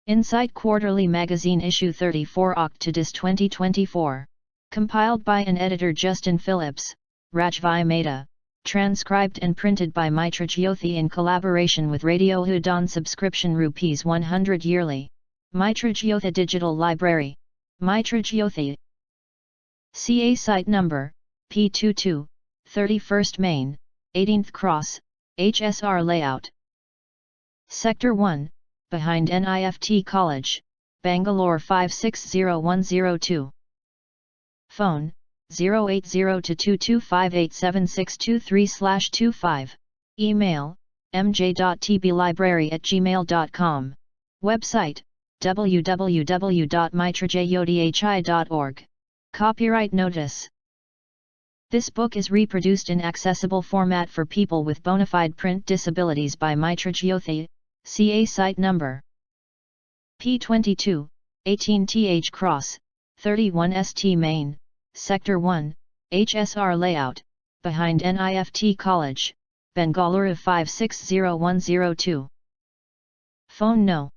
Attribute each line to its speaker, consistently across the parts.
Speaker 1: Insight Quarterly Magazine Issue 34 Oct-Dis 2024. Compiled by an editor Justin Phillips, Rajvi Mehta. Transcribed and printed by Mitra Jyothi in collaboration with Radio Udon. Subscription ₹100 yearly. Mitra Jyothi Digital Library. Mitra Jyothi. CA Site Number, P22, 31st Main, 18th Cross, HSR Layout. Sector 1, behind NIFT College, Bangalore 560102. Phone, 080-22587623/25. Email, mj.tblibrary@gmail.com. Website, www.mitrajyothi.org. Copyright Notice. This book is reproduced in accessible format for people with bona fide print disabilities by Mitra Jyothi, CA Site Number P22, 18th Cross, 31st Main, Sector 1, HSR Layout, behind NIFT College, Bengaluru 560102. Phone No.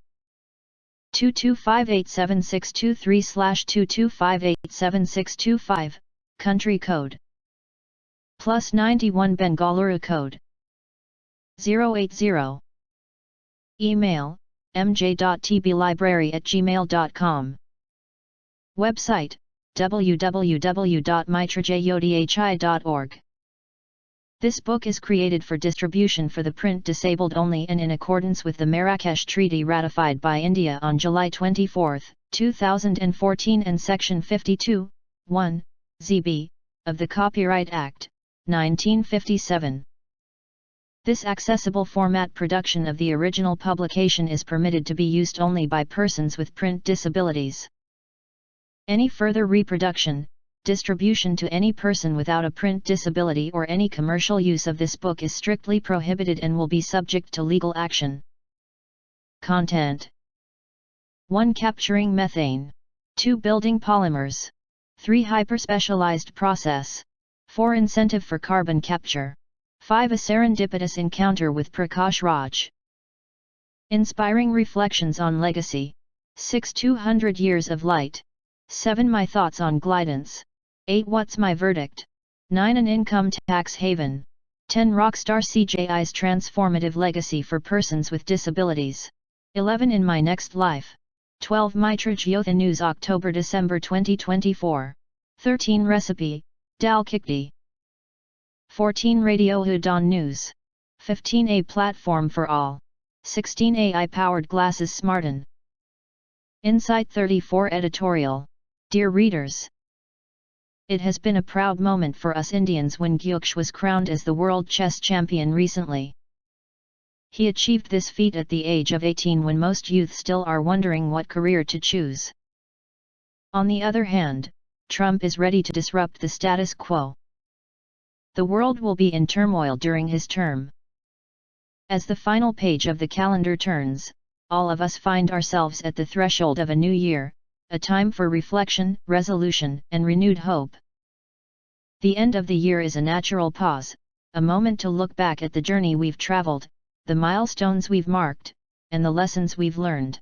Speaker 1: 22587623/22587625, Country Code +91 Bengaluru Code 080. Email, mj.tblibrary@gmail.com. Website, www.mitrajyothi.org. This book is created for distribution for the print disabled only and in accordance with the Marrakesh Treaty ratified by India on July 24, 2014 and Section 52, 1, ZB, of the Copyright Act, 1957. This accessible format production of the original publication is permitted to be used only by persons with print disabilities. Any further reproduction, distribution to any person without a print disability or any commercial use of this book is strictly prohibited and will be subject to legal action. Content: 1. Capturing methane. 2. Building polymers. 3. Hyperspecialized process. 4. Incentive for carbon capture. 5. A serendipitous encounter with Prakash Raj. Inspiring reflections on legacy. 6. 200 years of light. 7. My thoughts on glidance. 8. What's my verdict? 9. An income tax haven. 10. Rockstar CJI's transformative legacy for persons with disabilities. 11. In my next life. 12. Mitra Jyothi News October-December 2024. 13. Recipe, Dal Khikdi. 14. Radio Udon News. 15. A platform for all. 16. AI-powered glasses Smarten. Insight 34 Editorial. Dear readers, it has been a proud moment for us Indians when Gyoksh was crowned as the world chess champion recently. He achieved this feat at the age of 18 when most youth still are wondering what career to choose. On the other hand, Trump is ready to disrupt the status quo. The world will be in turmoil during his term. As the final page of the calendar turns, all of us find ourselves at the threshold of a new year, a time for reflection, resolution, and renewed hope. The end of the year is a natural pause, a moment to look back at the journey we've traveled, the milestones we've marked, and the lessons we've learned.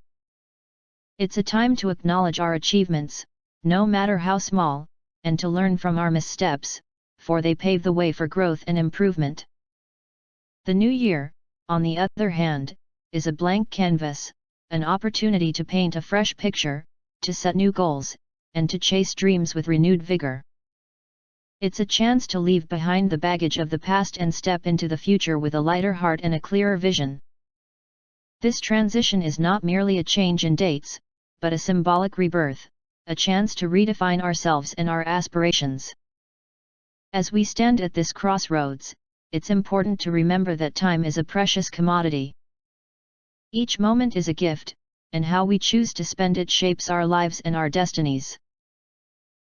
Speaker 1: It's a time to acknowledge our achievements, no matter how small, and to learn from our missteps, for they pave the way for growth and improvement. The new year, on the other hand, is a blank canvas, an opportunity to paint a fresh picture, to set new goals, and to chase dreams with renewed vigor. It's a chance to leave behind the baggage of the past and step into the future with a lighter heart and a clearer vision. This transition is not merely a change in dates, but a symbolic rebirth, a chance to redefine ourselves and our aspirations. As we stand at this crossroads, it's important to remember that time is a precious commodity. Each moment is a gift, and how we choose to spend it shapes our lives and our destinies.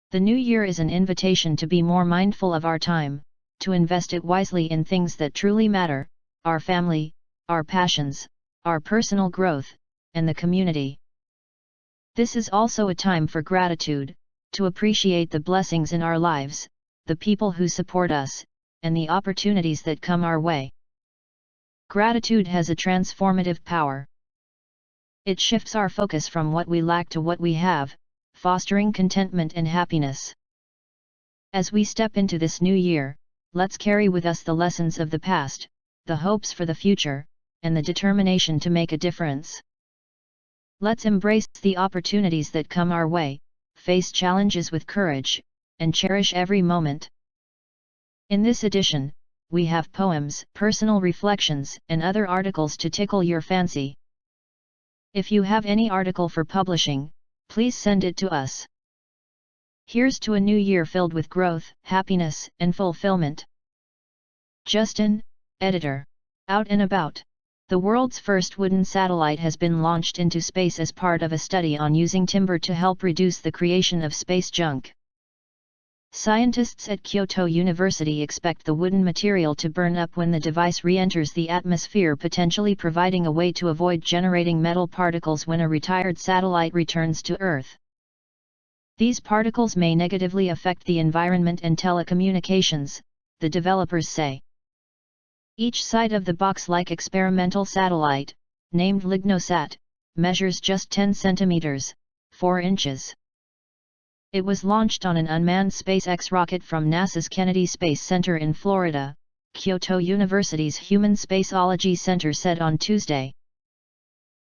Speaker 1: The new year is an invitation to be more mindful of our time, to invest it wisely in things that truly matter, our family, our passions, our personal growth, and the community. This is also a time for gratitude, to appreciate the blessings in our lives, the people who support us, and the opportunities that come our way. Gratitude has a transformative power. It shifts our focus from what we lack to what we have, fostering contentment and happiness. As we step into this new year, let's carry with us the lessons of the past, the hopes for the future, and the determination to make a difference. Let's embrace the opportunities that come our way, face challenges with courage, and cherish every moment. In this edition, we have poems, personal reflections, and other articles to tickle your fancy. If you have any article for publishing, please send it to us. Here's to a new year filled with growth, happiness, and fulfillment. Justin, Editor. Out and About. The world's first wooden satellite has been launched into space as part of a study on using timber to help reduce the creation of space junk. Scientists at Kyoto University expect the wooden material to burn up when the device re-enters the atmosphere, potentially providing a way to avoid generating metal particles when a retired satellite returns to Earth. These particles may negatively affect the environment and telecommunications, the developers say. Each side of the box-like experimental satellite, named LignoSat, measures just 10 centimeters, 4 inches. It was launched on an unmanned SpaceX rocket from NASA's Kennedy Space Center in Florida, Kyoto University's Human Spaceology Center said on Tuesday.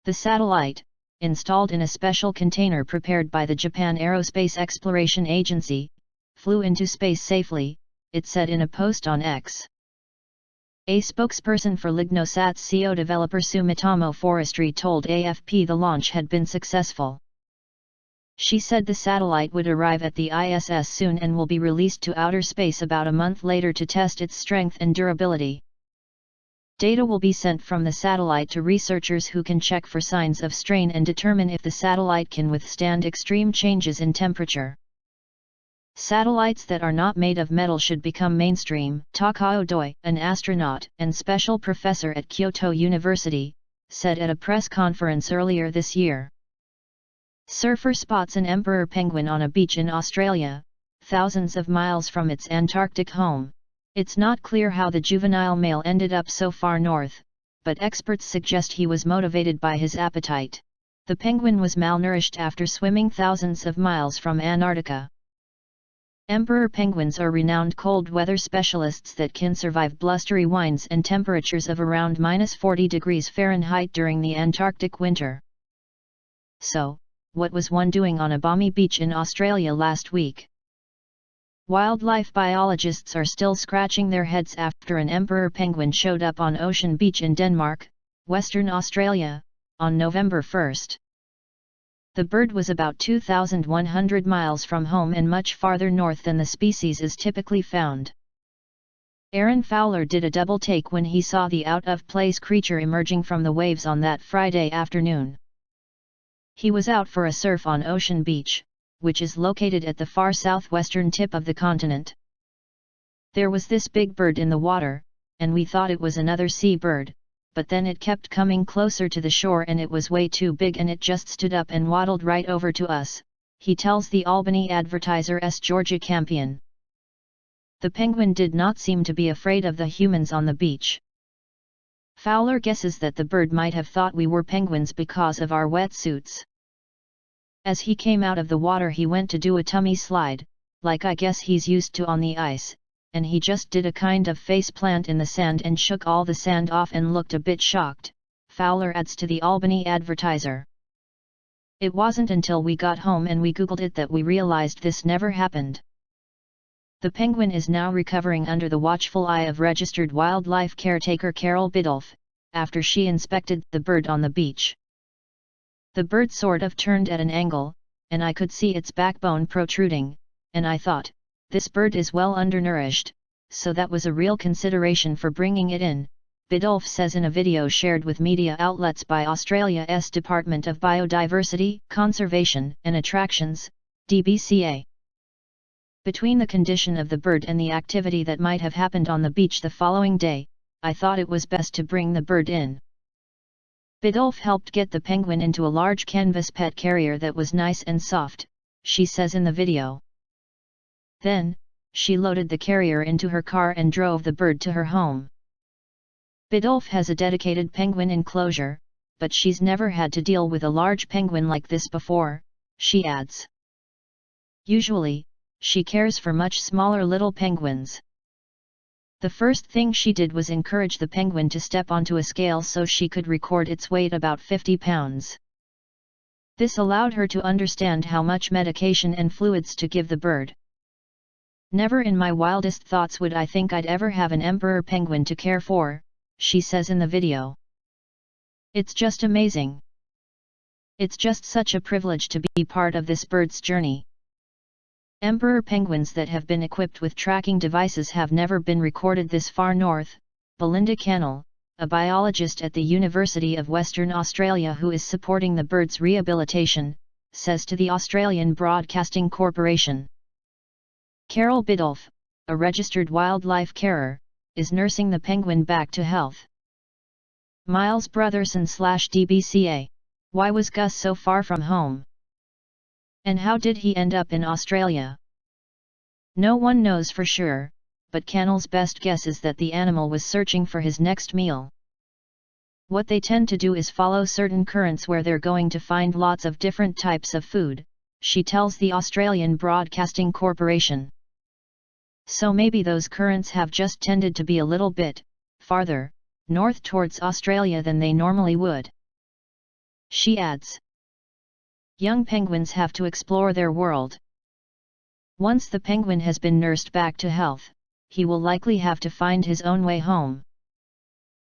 Speaker 1: The satellite, installed in a special container prepared by the Japan Aerospace Exploration Agency, flew into space safely, it said in a post on X. A spokesperson for LignoSat's CO developer Sumitomo Forestry told AFP the launch had been successful. She said the satellite would arrive at the ISS soon and will be released to outer space about a month later to test its strength and durability. Data will be sent from the satellite to researchers who can check for signs of strain and determine if the satellite can withstand extreme changes in temperature. Satellites that are not made of metal should become mainstream, Takao Doi, an astronaut and special professor at Kyoto University, said at a press conference earlier this year. Surfer spots an emperor penguin on a beach in Australia, thousands of miles from its Antarctic home. It's not clear how the juvenile male ended up so far north, but experts suggest he was motivated by his appetite. The penguin was malnourished after swimming thousands of miles from Antarctica. Emperor penguins are renowned cold weather specialists that can survive blustery winds and temperatures of around -40 degrees Fahrenheit during the Antarctic winter. So, what was one doing on a balmy beach in Australia last week? Wildlife biologists are still scratching their heads after an emperor penguin showed up on Ocean Beach in Denmark, Western Australia, on November 1. The bird was about 2,100 miles from home and much farther north than the species is typically found. Aaron Fowler did a double take when he saw the out-of-place creature emerging from the waves on that Friday afternoon. He was out for a surf on Ocean Beach, which is located at the far southwestern tip of the continent. There was this big bird in the water, and we thought it was another sea bird, but then it kept coming closer to the shore and it was way too big and it just stood up and waddled right over to us, he tells the Albany Advertiser's Georgia Campion. The penguin did not seem to be afraid of the humans on the beach. Fowler guesses that the bird might have thought we were penguins because of our wetsuits. As he came out of the water he went to do a tummy slide, like I guess he's used to on the ice, and he just did a kind of face plant in the sand and shook all the sand off and looked a bit shocked, Fowler adds to the Albany Advertiser. It wasn't until we got home and we Googled it that we realized this never happened. The penguin is now recovering under the watchful eye of registered wildlife caretaker Carol Biddulph, after she inspected the bird on the beach. The bird sort of turned at an angle, and I could see its backbone protruding, and I thought, this bird is well undernourished, so that was a real consideration for bringing it in, Biddulph says in a video shared with media outlets by Australia's Department of Biodiversity, Conservation and Attractions, DBCA. Between the condition of the bird and the activity that might have happened on the beach the following day, I thought it was best to bring the bird in. Biddulph helped get the penguin into a large canvas pet carrier that was nice and soft, she says in the video. Then, she loaded the carrier into her car and drove the bird to her home. Biddulph has a dedicated penguin enclosure, but she's never had to deal with a large penguin like this before, she adds. Usually, she cares for much smaller little penguins. The first thing she did was encourage the penguin to step onto a scale so she could record its weight, about 50 pounds. This allowed her to understand how much medication and fluids to give the bird. Never in my wildest thoughts would I think I'd ever have an emperor penguin to care for, she says in the video. It's just amazing. It's just such a privilege to be part of this bird's journey. Emperor penguins that have been equipped with tracking devices have never been recorded this far north, Belinda Cannell, a biologist at the University of Western Australia who is supporting the bird's rehabilitation, says to the Australian Broadcasting Corporation. Carol Biddulph, a registered wildlife carer, is nursing the penguin back to health. Miles Brotherson/DBCA. Why was Gus so far from home? And how did he end up in Australia? No one knows for sure, but Cannell's best guess is that the animal was searching for his next meal. What they tend to do is follow certain currents where they're going to find lots of different types of food, she tells the Australian Broadcasting Corporation. So maybe those currents have just tended to be a little bit farther north towards Australia than they normally would. She adds. Young penguins have to explore their world. Once the penguin has been nursed back to health, he will likely have to find his own way home.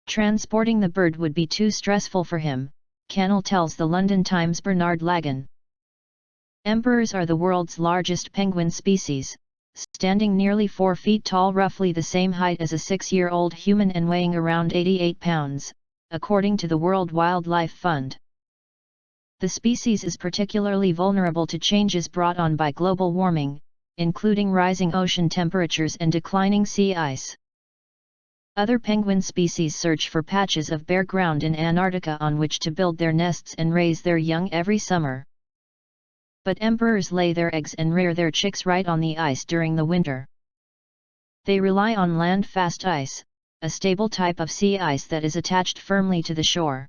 Speaker 1: Transporting the bird would be too stressful for him, Cannell tells the London Times' Bernard Lagan. Emperors are the world's largest penguin species, standing nearly 4 feet tall, roughly the same height as a 6-year-old human and weighing around 88 pounds, according to the World Wildlife Fund. The species is particularly vulnerable to changes brought on by global warming, including rising ocean temperatures and declining sea ice. Other penguin species search for patches of bare ground in Antarctica on which to build their nests and raise their young every summer. But emperors lay their eggs and rear their chicks right on the ice during the winter. They rely on land-fast ice, a stable type of sea ice that is attached firmly to the shore.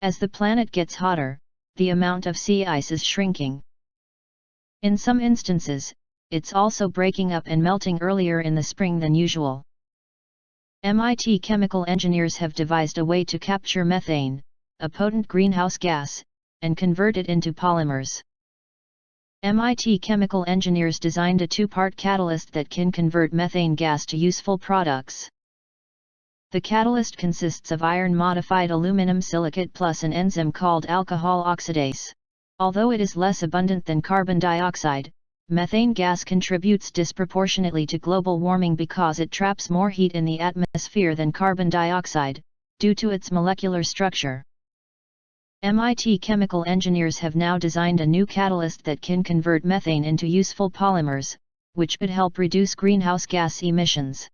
Speaker 1: As the planet gets hotter, the amount of sea ice is shrinking. In some instances, it's also breaking up and melting earlier in the spring than usual. MIT chemical engineers have devised a way to capture methane, a potent greenhouse gas, and convert it into polymers. MIT chemical engineers designed a 2-part catalyst that can convert methane gas to useful products. The catalyst consists of iron-modified aluminum silicate plus an enzyme called alcohol oxidase. Although it is less abundant than carbon dioxide, methane gas contributes disproportionately to global warming because it traps more heat in the atmosphere than carbon dioxide, due to its molecular structure. MIT chemical engineers have now designed a new catalyst that can convert methane into useful polymers, which could help reduce greenhouse gas emissions.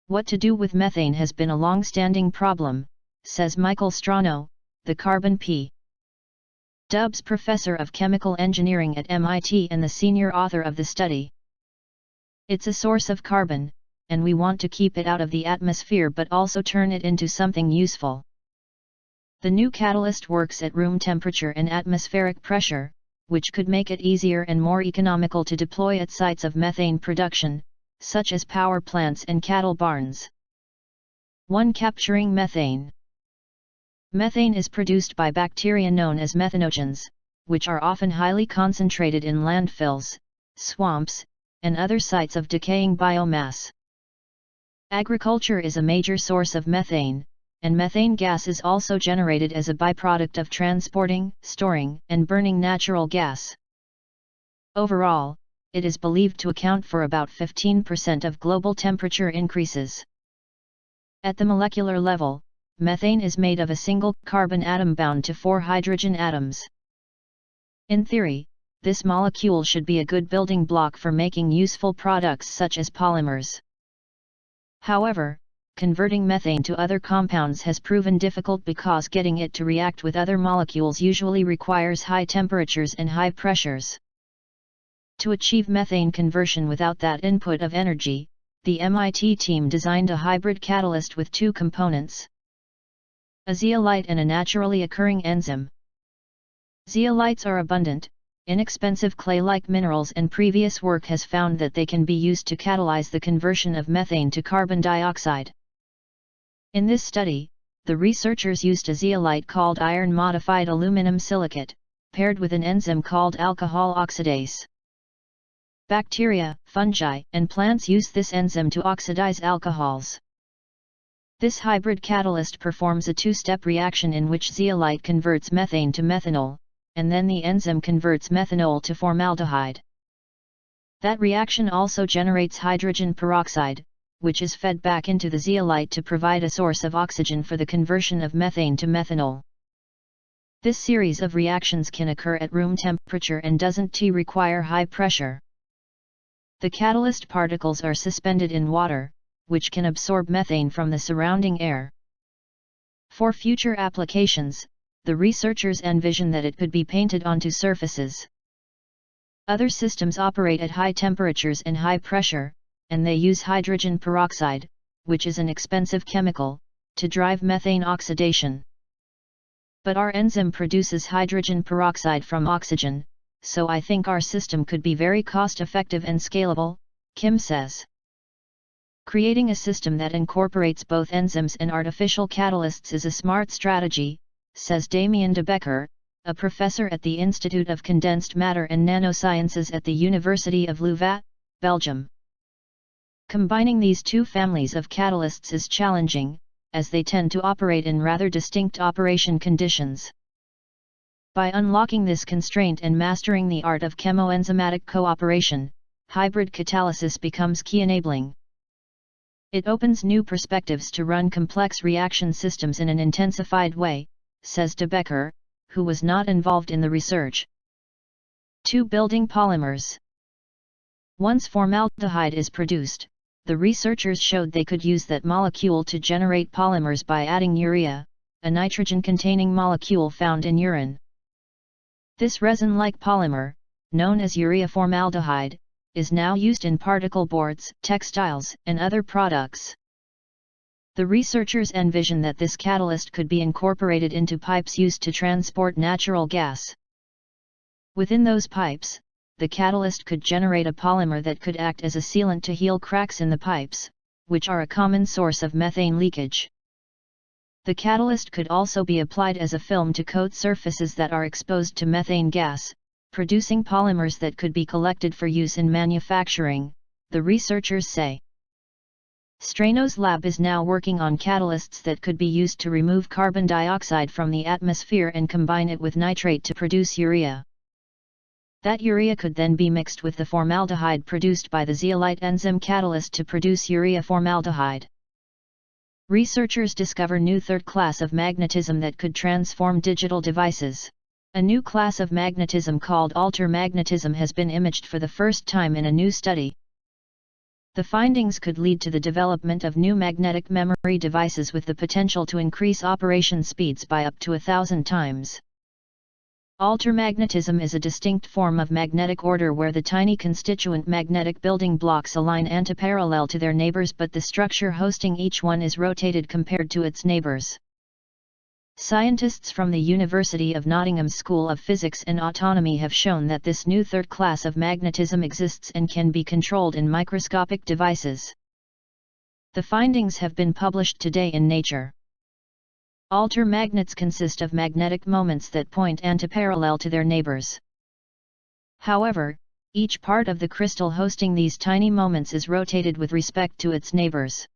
Speaker 1: What to do with methane has been a long-standing problem, says Michael Strano, the Carbon P. Dubs Professor of Chemical Engineering at MIT and the senior author of the study. It's a source of carbon, and we want to keep it out of the atmosphere but also turn it into something useful. The new catalyst works at room temperature and atmospheric pressure, which could make it easier and more economical to deploy at sites of methane production, such as power plants and cattle barns. 1. Capturing methane. Methane is produced by bacteria known as methanogens, which are often highly concentrated in landfills, swamps, and other sites of decaying biomass. Agriculture is a major source of methane, and methane gas is also generated as a byproduct of transporting, storing, and burning natural gas. Overall, it is believed to account for about 15% of global temperature increases. At the molecular level, methane is made of a single carbon atom bound to 4 hydrogen atoms. In theory, this molecule should be a good building block for making useful products such as polymers. However, converting methane to other compounds has proven difficult because getting it to react with other molecules usually requires high temperatures and high pressures. To achieve methane conversion without that input of energy, the MIT team designed a hybrid catalyst with 2 components. A zeolite and a naturally occurring enzyme. Zeolites are abundant, inexpensive clay-like minerals, and previous work has found that they can be used to catalyze the conversion of methane to carbon dioxide. In this study, the researchers used a zeolite called iron-modified aluminum silicate, paired with an enzyme called alcohol oxidase. Bacteria, fungi, and plants use this enzyme to oxidize alcohols. This hybrid catalyst performs a two-step reaction in which zeolite converts methane to methanol, and then the enzyme converts methanol to formaldehyde. That reaction also generates hydrogen peroxide, which is fed back into the zeolite to provide a source of oxygen for the conversion of methane to methanol. This series of reactions can occur at room temperature and doesn't require high pressure. The catalyst particles are suspended in water, which can absorb methane from the surrounding air. For future applications, the researchers envision that it could be painted onto surfaces. Other systems operate at high temperatures and high pressure, and they use hydrogen peroxide, which is an expensive chemical, to drive methane oxidation. But our enzyme produces hydrogen peroxide from oxygen, so I think our system could be very cost-effective and scalable, Kim says. Creating a system that incorporates both enzymes and artificial catalysts is a smart strategy, says Damien de Becker, a professor at the Institute of Condensed Matter and Nanosciences at the University of Louvain, Belgium. Combining these two families of catalysts is challenging, as they tend to operate in rather distinct operation conditions. By unlocking this constraint and mastering the art of chemoenzymatic cooperation, hybrid catalysis becomes key enabling. It opens new perspectives to run complex reaction systems in an intensified way, says de Becker, who was not involved in the research. 2. Building polymers. Once formaldehyde is produced, the researchers showed they could use that molecule to generate polymers by adding urea, a nitrogen-containing molecule found in urine. This resin-like polymer, known as urea formaldehyde, is now used in particle boards, textiles, and other products. The researchers envision that this catalyst could be incorporated into pipes used to transport natural gas. Within those pipes, the catalyst could generate a polymer that could act as a sealant to heal cracks in the pipes, which are a common source of methane leakage. The catalyst could also be applied as a film to coat surfaces that are exposed to methane gas, producing polymers that could be collected for use in manufacturing, the researchers say. Strano's lab is now working on catalysts that could be used to remove carbon dioxide from the atmosphere and combine it with nitrate to produce urea. That urea could then be mixed with the formaldehyde produced by the zeolite enzyme catalyst to produce urea formaldehyde. Researchers discover new third class of magnetism that could transform digital devices. A new class of magnetism called altermagnetism has been imaged for the first time in a new study. The findings could lead to the development of new magnetic memory devices with the potential to increase operation speeds by up to 1,000 times. Altermagnetism is a distinct form of magnetic order where the tiny constituent magnetic building blocks align antiparallel to their neighbors, but the structure hosting each one is rotated compared to its neighbors. Scientists from the University of Nottingham School of Physics and Autonomy have shown that this new third class of magnetism exists and can be controlled in microscopic devices. The findings have been published today in Nature. Altermagnets consist of magnetic moments that point antiparallel to their neighbors. However, each part of the crystal hosting these tiny moments is rotated with respect to its neighbors.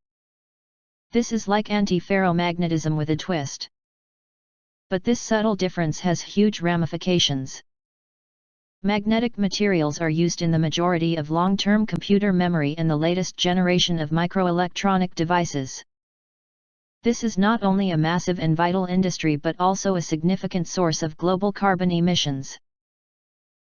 Speaker 1: This is like antiferromagnetism with a twist. But this subtle difference has huge ramifications. Magnetic materials are used in the majority of long-term computer memory and the latest generation of microelectronic devices. This is not only a massive and vital industry but also a significant source of global carbon emissions.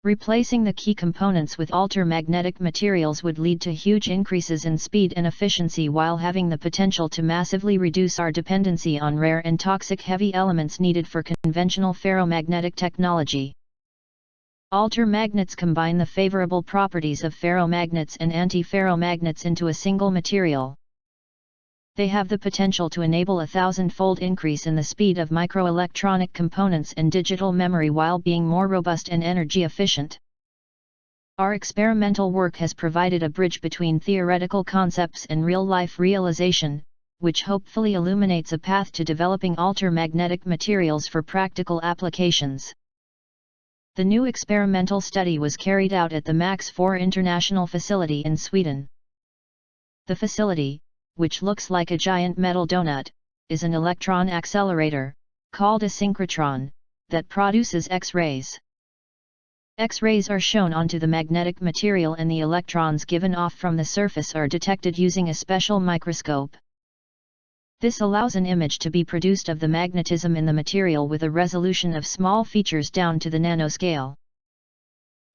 Speaker 1: Replacing the key components with altermagnetic materials would lead to huge increases in speed and efficiency while having the potential to massively reduce our dependency on rare and toxic heavy elements needed for conventional ferromagnetic technology. Altermagnets combine the favorable properties of ferromagnets and antiferromagnets into a single material. They have the potential to enable a 1,000-fold increase in the speed of microelectronic components and digital memory while being more robust and energy efficient. Our experimental work has provided a bridge between theoretical concepts and real-life realization, which hopefully illuminates a path to developing altermagnetic materials for practical applications. The new experimental study was carried out at the MAX 4 International Facility in Sweden. The facility, which looks like a giant metal donut, is an electron accelerator, called a synchrotron, that produces X-rays. X-rays are shown onto the magnetic material and the electrons given off from the surface are detected using a special microscope. This allows an image to be produced of the magnetism in the material with a resolution of small features down to the nanoscale.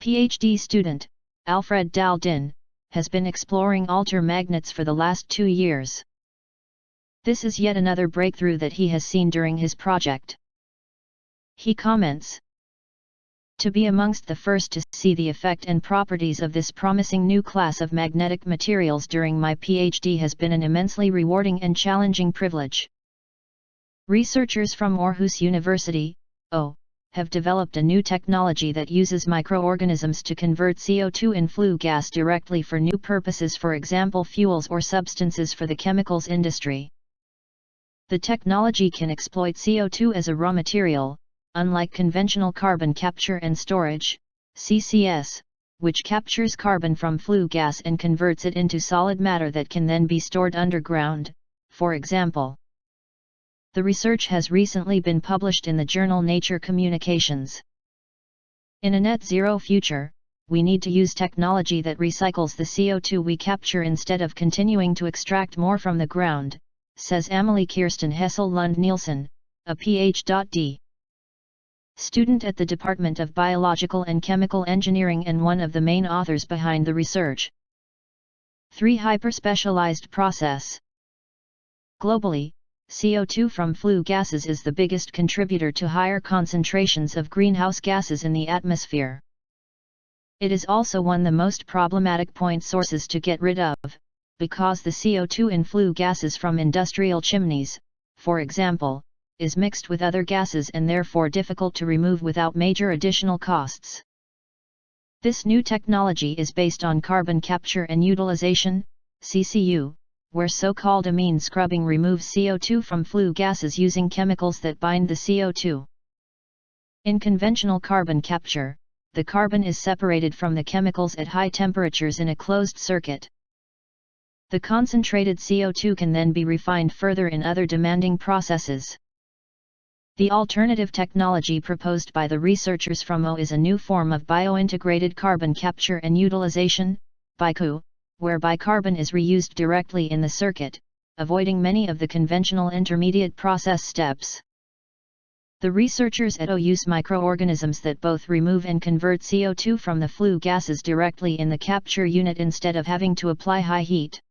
Speaker 1: PhD student, Alfred Daldin, has been exploring altermagnets for the last 2 years. This is yet another breakthrough that he has seen during his project. He comments, "To be amongst the first to see the effect and properties of this promising new class of magnetic materials during my PhD has been an immensely rewarding and challenging privilege." Researchers from Aarhus University, O, have developed a new technology that uses microorganisms to convert CO2 in flue gas directly for new purposes, for example fuels or substances for the chemicals industry. The technology can exploit CO2 as a raw material, unlike conventional carbon capture and storage, CCS, which captures carbon from flue gas and converts it into solid matter that can then be stored underground, for example. The research has recently been published in the journal Nature Communications. In a net zero future, we need to use technology that recycles the CO2 we capture instead of continuing to extract more from the ground, says Amelie Kirsten Hessel-Lund Nielsen, a Ph.D. student at the Department of Biological and Chemical Engineering and one of the main authors behind the research. 3. Hyperspecialized process. Globally, CO2 from flue gases is the biggest contributor to higher concentrations of greenhouse gases in the atmosphere. It is also one of the most problematic point sources to get rid of, because the CO2 in flue gases from industrial chimneys, for example, is mixed with other gases and therefore difficult to remove without major additional costs. This new technology is based on carbon capture and utilization, CCU, where so-called amine scrubbing removes CO2 from flue gases using chemicals that bind the CO2. In conventional carbon capture, the carbon is separated from the chemicals at high temperatures in a closed circuit. The concentrated CO2 can then be refined further in other demanding processes. The alternative technology proposed by the researchers from O is a new form of biointegrated carbon capture and utilization, BICU, whereby carbon is reused directly in the circuit, avoiding many of the conventional intermediate process steps. The researchers at O use microorganisms that both remove and convert CO2 from the flue gases directly in the capture unit instead of having to apply high heat.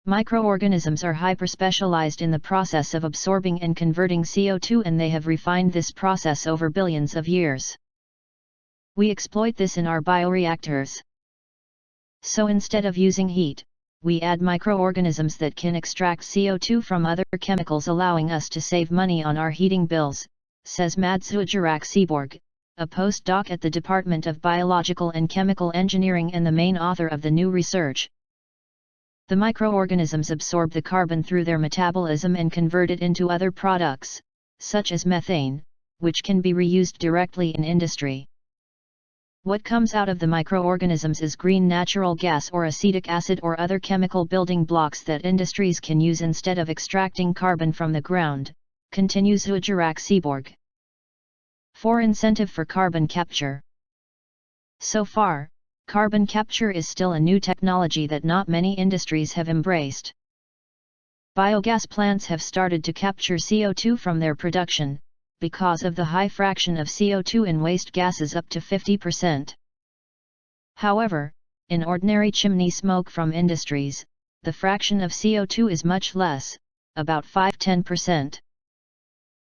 Speaker 1: Microorganisms are hyperspecialized in the process of absorbing and converting CO2, and they have refined this process over billions of years. We exploit this in our bioreactors. So instead of using heat, we add microorganisms that can extract CO2 from other chemicals, allowing us to save money on our heating bills, says Mads Hugerak Seaborg, a postdoc at the Department of Biological and Chemical Engineering and the main author of the new research. The microorganisms absorb the carbon through their metabolism and convert it into other products, such as methane, which can be reused directly in industry. What comes out of the microorganisms is green natural gas or acetic acid or other chemical building blocks that industries can use instead of extracting carbon from the ground, continues Hugerak Seaborg. 4. Incentive for carbon capture. So far, carbon capture is still a new technology that not many industries have embraced. Biogas plants have started to capture CO2 from their production, because of the high fraction of CO2 in waste gases, up to 50%. However, in ordinary chimney smoke from industries, the fraction of CO2 is much less, about 5–10%.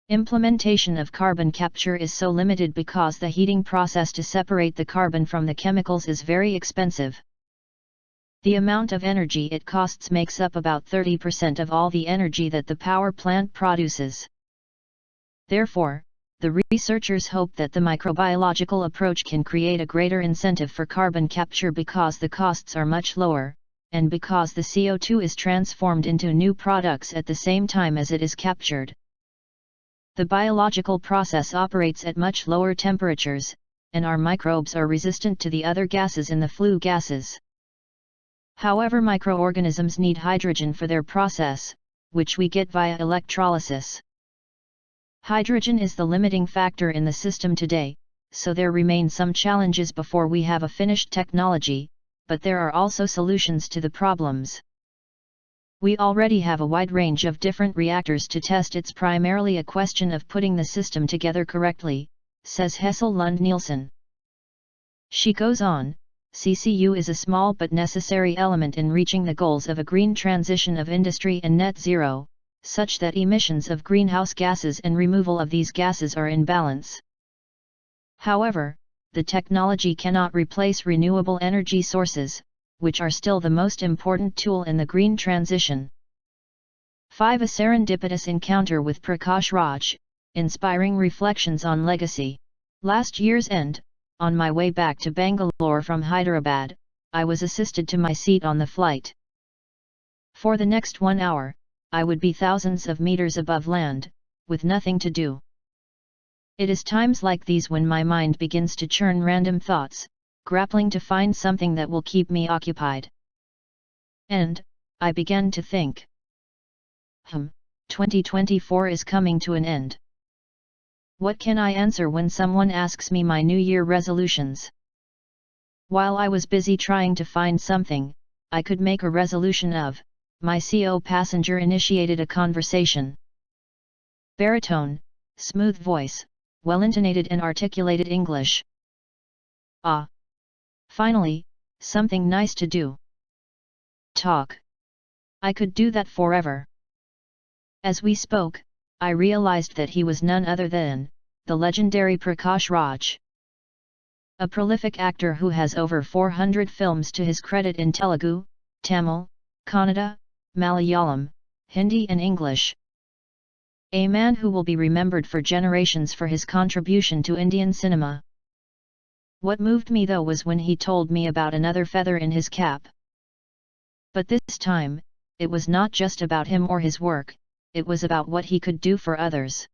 Speaker 1: Implementation of carbon capture is so limited because the heating process to separate the carbon from the chemicals is very expensive. The amount of energy it costs makes up about 30% of all the energy that the power plant produces. Therefore, the researchers hope that the microbiological approach can create a greater incentive for carbon capture because the costs are much lower, and because the CO2 is transformed into new products at the same time as it is captured. The biological process operates at much lower temperatures, and our microbes are resistant to the other gases in the flue gases. However, microorganisms need hydrogen for their process, which we get via electrolysis. Hydrogen is the limiting factor in the system today, so there remain some challenges before we have a finished technology, but there are also solutions to the problems. We already have a wide range of different reactors to test. It's primarily a question of putting the system together correctly, says Hessel Lund Nielsen. She goes on, CCU is a small but necessary element in reaching the goals of a green transition of industry and net zero, such that emissions of greenhouse gases and removal of these gases are in balance. However, the technology cannot replace renewable energy sources, which are still the most important tool in the green transition. 5. A serendipitous encounter with Prakash Raj, inspiring reflections on legacy. Last year's end, on my way back to Bangalore from Hyderabad, I was assisted to my seat on the flight. For the next 1 hour, I would be thousands of meters above land, with nothing to do. It is times like these when my mind begins to churn random thoughts, grappling to find something that will keep me occupied. And, I began to think. 2024 is coming to an end. What can I answer when someone asks me my New Year resolutions? While I was busy trying to find something I could make a resolution of, my CO passenger initiated a conversation. Baritone, smooth voice, well-intonated and articulated English. Ah! Finally, something nice to do. Talk. I could do that forever. As we spoke, I realized that he was none other than the legendary Prakash Raj. A prolific actor who has over 400 films to his credit in Telugu, Tamil, Kannada, Malayalam, Hindi and English. A man who will be remembered for generations for his contribution to Indian cinema. What moved me though was when he told me about another feather in his cap. But this time, it was not just about him or his work, it was about what he could do for others.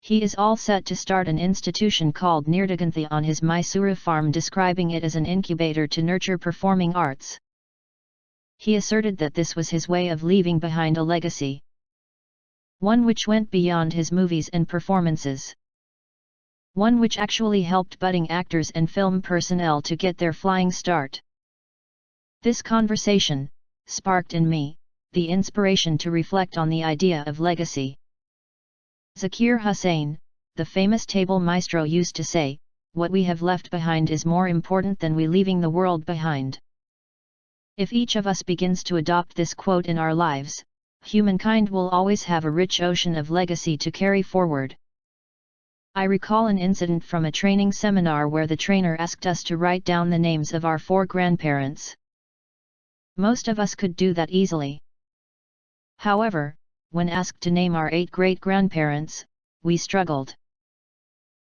Speaker 1: He is all set to start an institution called Nirdaganthi on his Mysuru farm, describing it as an incubator to nurture performing arts. He asserted that this was his way of leaving behind a legacy. One which went beyond his movies and performances. One which actually helped budding actors and film personnel to get their flying start. This conversation sparked in me the inspiration to reflect on the idea of legacy. Zakir Hussain, the famous table maestro, used to say, "What we have left behind is more important than we leaving the world behind." If each of us begins to adopt this quote in our lives, humankind will always have a rich ocean of legacy to carry forward. I recall an incident from a training seminar where the trainer asked us to write down the names of our 4 grandparents. Most of us could do that easily. However, when asked to name our 8 great-grandparents, we struggled.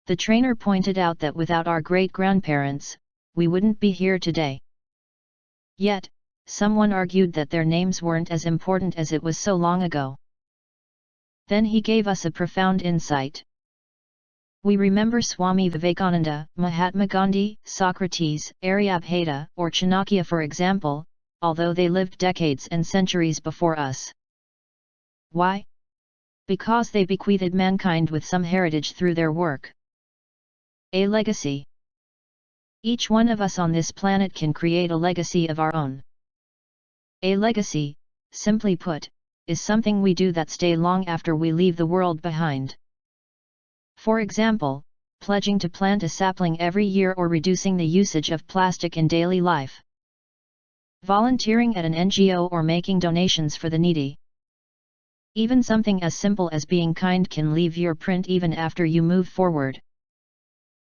Speaker 1: The trainer pointed out that without our great-grandparents, we wouldn't be here today. Yet, someone argued that their names weren't as important as it was so long ago. Then he gave us a profound insight. We remember Swami Vivekananda, Mahatma Gandhi, Socrates, Aryabhata, or Chanakya for example, although they lived decades and centuries before us. Why? Because they bequeathed mankind with some heritage through their work. A legacy. Each one of us on this planet can create a legacy of our own. A legacy, simply put, is something we do that stay long after we leave the world behind. For example, pledging to plant a sapling every year or reducing the usage of plastic in daily life. Volunteering at an NGO or making donations for the needy. Even something as simple as being kind can leave your print even after you move forward.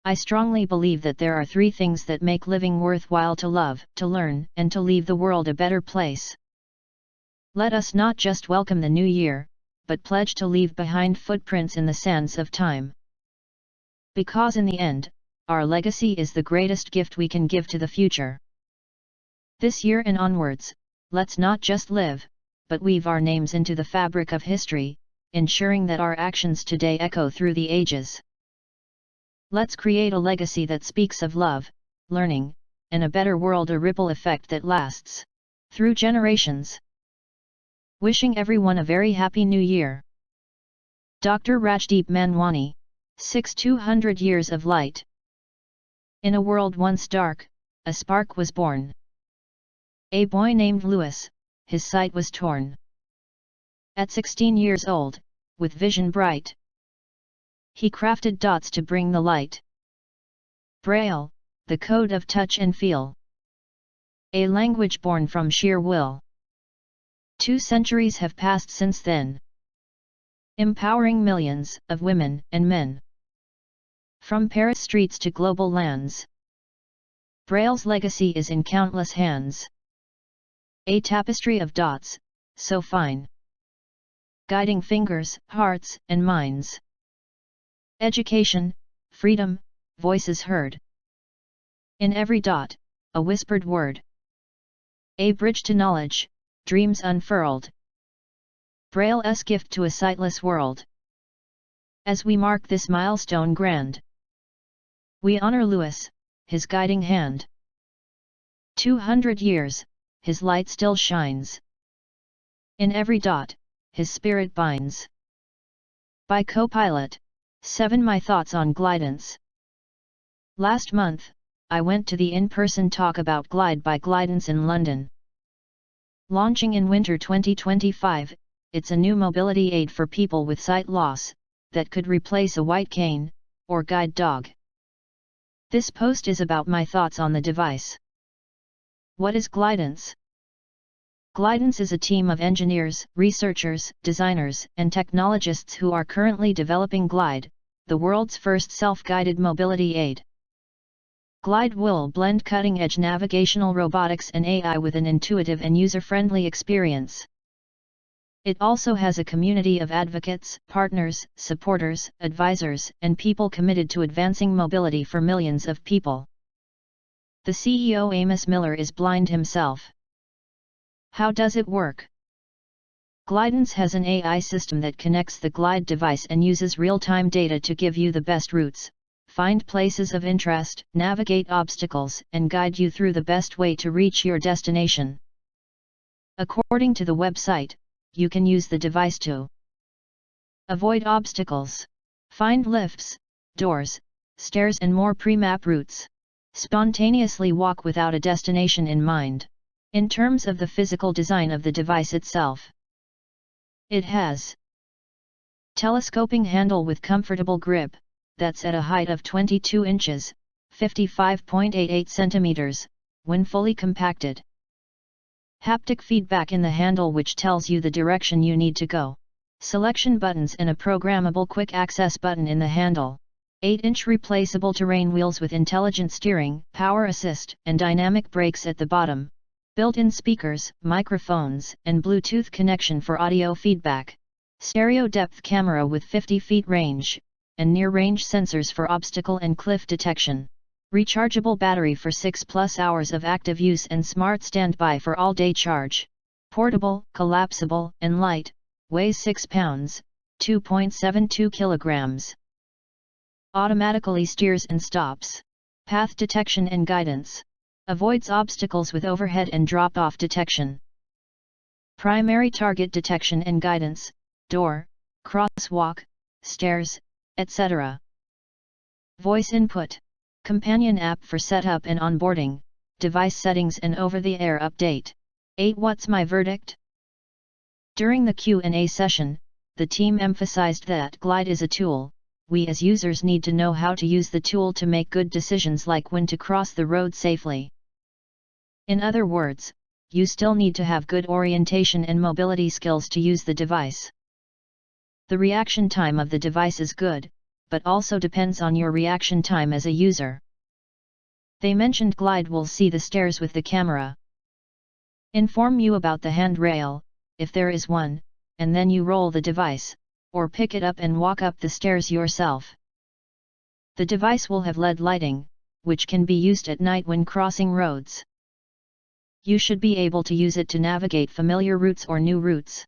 Speaker 1: I strongly believe that there are 3 things that make living worthwhile: to love, to learn, and to leave the world a better place. Let us not just welcome the new year, but pledge to leave behind footprints in the sands of time. Because in the end, our legacy is the greatest gift we can give to the future. This year and onwards, let's not just live, but weave our names into the fabric of history, ensuring that our actions today echo through the ages. Let's create a legacy that speaks of love, learning, and a better world, a ripple effect that lasts through generations. Wishing everyone a very happy new year. Dr. Rajdeep Manwani, 200 Years of Light. In a world once dark, a spark was born. A boy named Louis, his sight was torn. At 16 years old, with vision bright, he crafted dots to bring the light. Braille, the code of touch and feel. A language born from sheer will. 2 centuries have passed since then, empowering millions of women and men. From Paris streets to global lands, Braille's legacy is in countless hands. A tapestry of dots, so fine, guiding fingers, hearts, and minds. Education, freedom, voices heard. In every dot, a whispered word. A bridge to knowledge, dreams unfurled. Braille's gift to a sightless world. As we mark this milestone grand, we honor Louis, his guiding hand. 200 years, his light still shines. In every dot, his spirit binds. By co-pilot, 7 My Thoughts on Glidance. Last month, I went to the in-person talk about Glide by Glidance in London. Launching in winter 2025, it's a new mobility aid for people with sight loss, that could replace a white cane, or guide dog. This post is about my thoughts on the device. What is Glidance? Glidance is a team of engineers, researchers, designers, and technologists who are currently developing Glide, the world's first self-guided mobility aid. Glide will blend cutting-edge navigational robotics and AI with an intuitive and user-friendly experience. It also has a community of advocates, partners, supporters, advisors, and people committed to advancing mobility for millions of people. The CEO Amos Miller is blind himself. How does it work? Glidance has an AI system that connects the Glide device and uses real-time data to give you the best routes, find places of interest, navigate obstacles, and guide you through the best way to reach your destination. According to the website, you can use the device to avoid obstacles, find lifts, doors, stairs, and more pre-map routes, spontaneously walk without a destination in mind. In terms of the physical design of the device itself, it has telescoping handle with comfortable grip, that's at a height of 22 inches, 55.88 centimeters, when fully compacted. Haptic feedback in the handle which tells you the direction you need to go. Selection buttons and a programmable quick access button in the handle. 8-inch replaceable terrain wheels with intelligent steering, power assist, and dynamic brakes at the bottom. Built-in speakers, microphones, and Bluetooth connection for audio feedback. Stereo depth camera with 50 feet range, and near-range sensors for obstacle and cliff detection. Rechargeable battery for 6+ hours of active use and smart standby for all-day charge. Portable, collapsible, and light, weighs 6 pounds, 2.72 kilograms. Automatically steers and stops. Path detection and guidance. Avoids obstacles with overhead and drop-off detection. Primary target detection and guidance, door, crosswalk, stairs, etc. Voice input. Companion app for setup and onboarding, device settings and over-the-air update. 8. What's my verdict? During the Q&A session, the team emphasized that Glide is a tool. We as users need to know how to use the tool to make good decisions like when to cross the road safely. In other words, you still need to have good orientation and mobility skills to use the device. The reaction time of the device is good, but also depends on your reaction time as a user. They mentioned Glide will see the stairs with the camera, inform you about the handrail, if there is one, and then you roll the device, or pick it up and walk up the stairs yourself. The device will have LED lighting, which can be used at night when crossing roads. You should be able to use it to navigate familiar routes or new routes.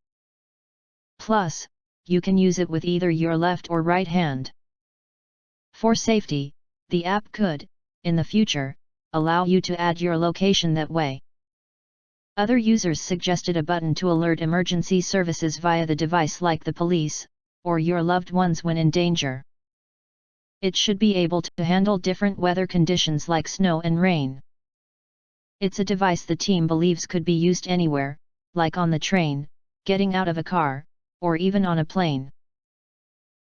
Speaker 1: Plus, you can use it with either your left or right hand. For safety, the app could, in the future, allow you to add your location that way. Other users suggested a button to alert emergency services via the device like the police, or your loved ones when in danger. It should be able to handle different weather conditions like snow and rain. It's a device the team believes could be used anywhere, like on the train, getting out of a car, or even on a plane.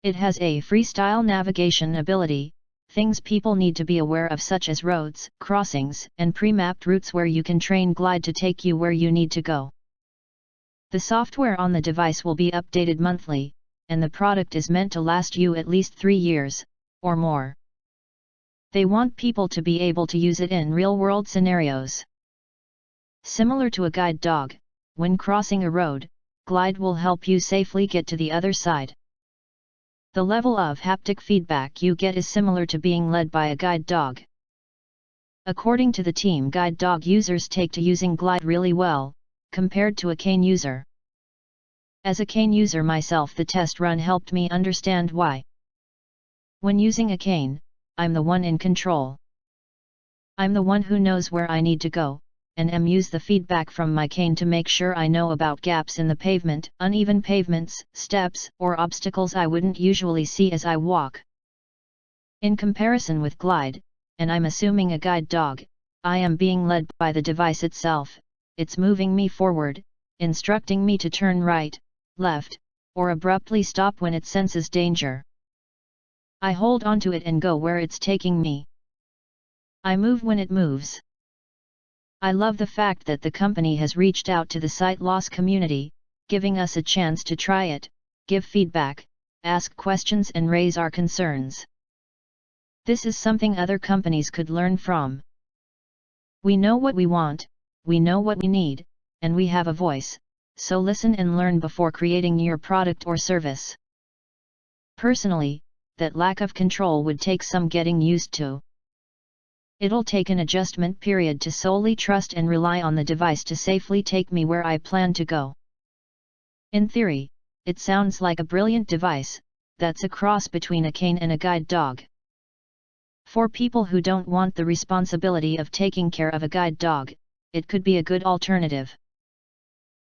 Speaker 1: It has a freestyle navigation ability, things people need to be aware of such as roads, crossings, and pre-mapped routes where you can train Glide to take you where you need to go. The software on the device will be updated monthly, and the product is meant to last you at least 3 years, or more. They want people to be able to use it in real-world scenarios. Similar to a guide dog, when crossing a road, Glide will help you safely get to the other side. The level of haptic feedback you get is similar to being led by a guide dog. According to the team, guide dog users take to using Glide really well, compared to a cane user. As a cane user myself, the test run helped me understand why. When using a cane, I'm the one in control. I'm the one who knows where I need to go, and use the feedback from my cane to make sure I know about gaps in the pavement, uneven pavements, steps, or obstacles I wouldn't usually see as I walk. In comparison with Glide, and I'm assuming a guide dog, I am being led by the device itself. It's moving me forward, instructing me to turn right, left, or abruptly stop when it senses danger. I hold onto it and go where it's taking me. I move when it moves. I love the fact that the company has reached out to the sight loss community, giving us a chance to try it, give feedback, ask questions and raise our concerns. This is something other companies could learn from. We know what we want, we know what we need, and we have a voice, so listen and learn before creating your product or service. Personally, that lack of control would take some getting used to. It'll take an adjustment period to solely trust and rely on the device to safely take me where I plan to go. In theory, it sounds like a brilliant device, that's a cross between a cane and a guide dog. For people who don't want the responsibility of taking care of a guide dog, it could be a good alternative.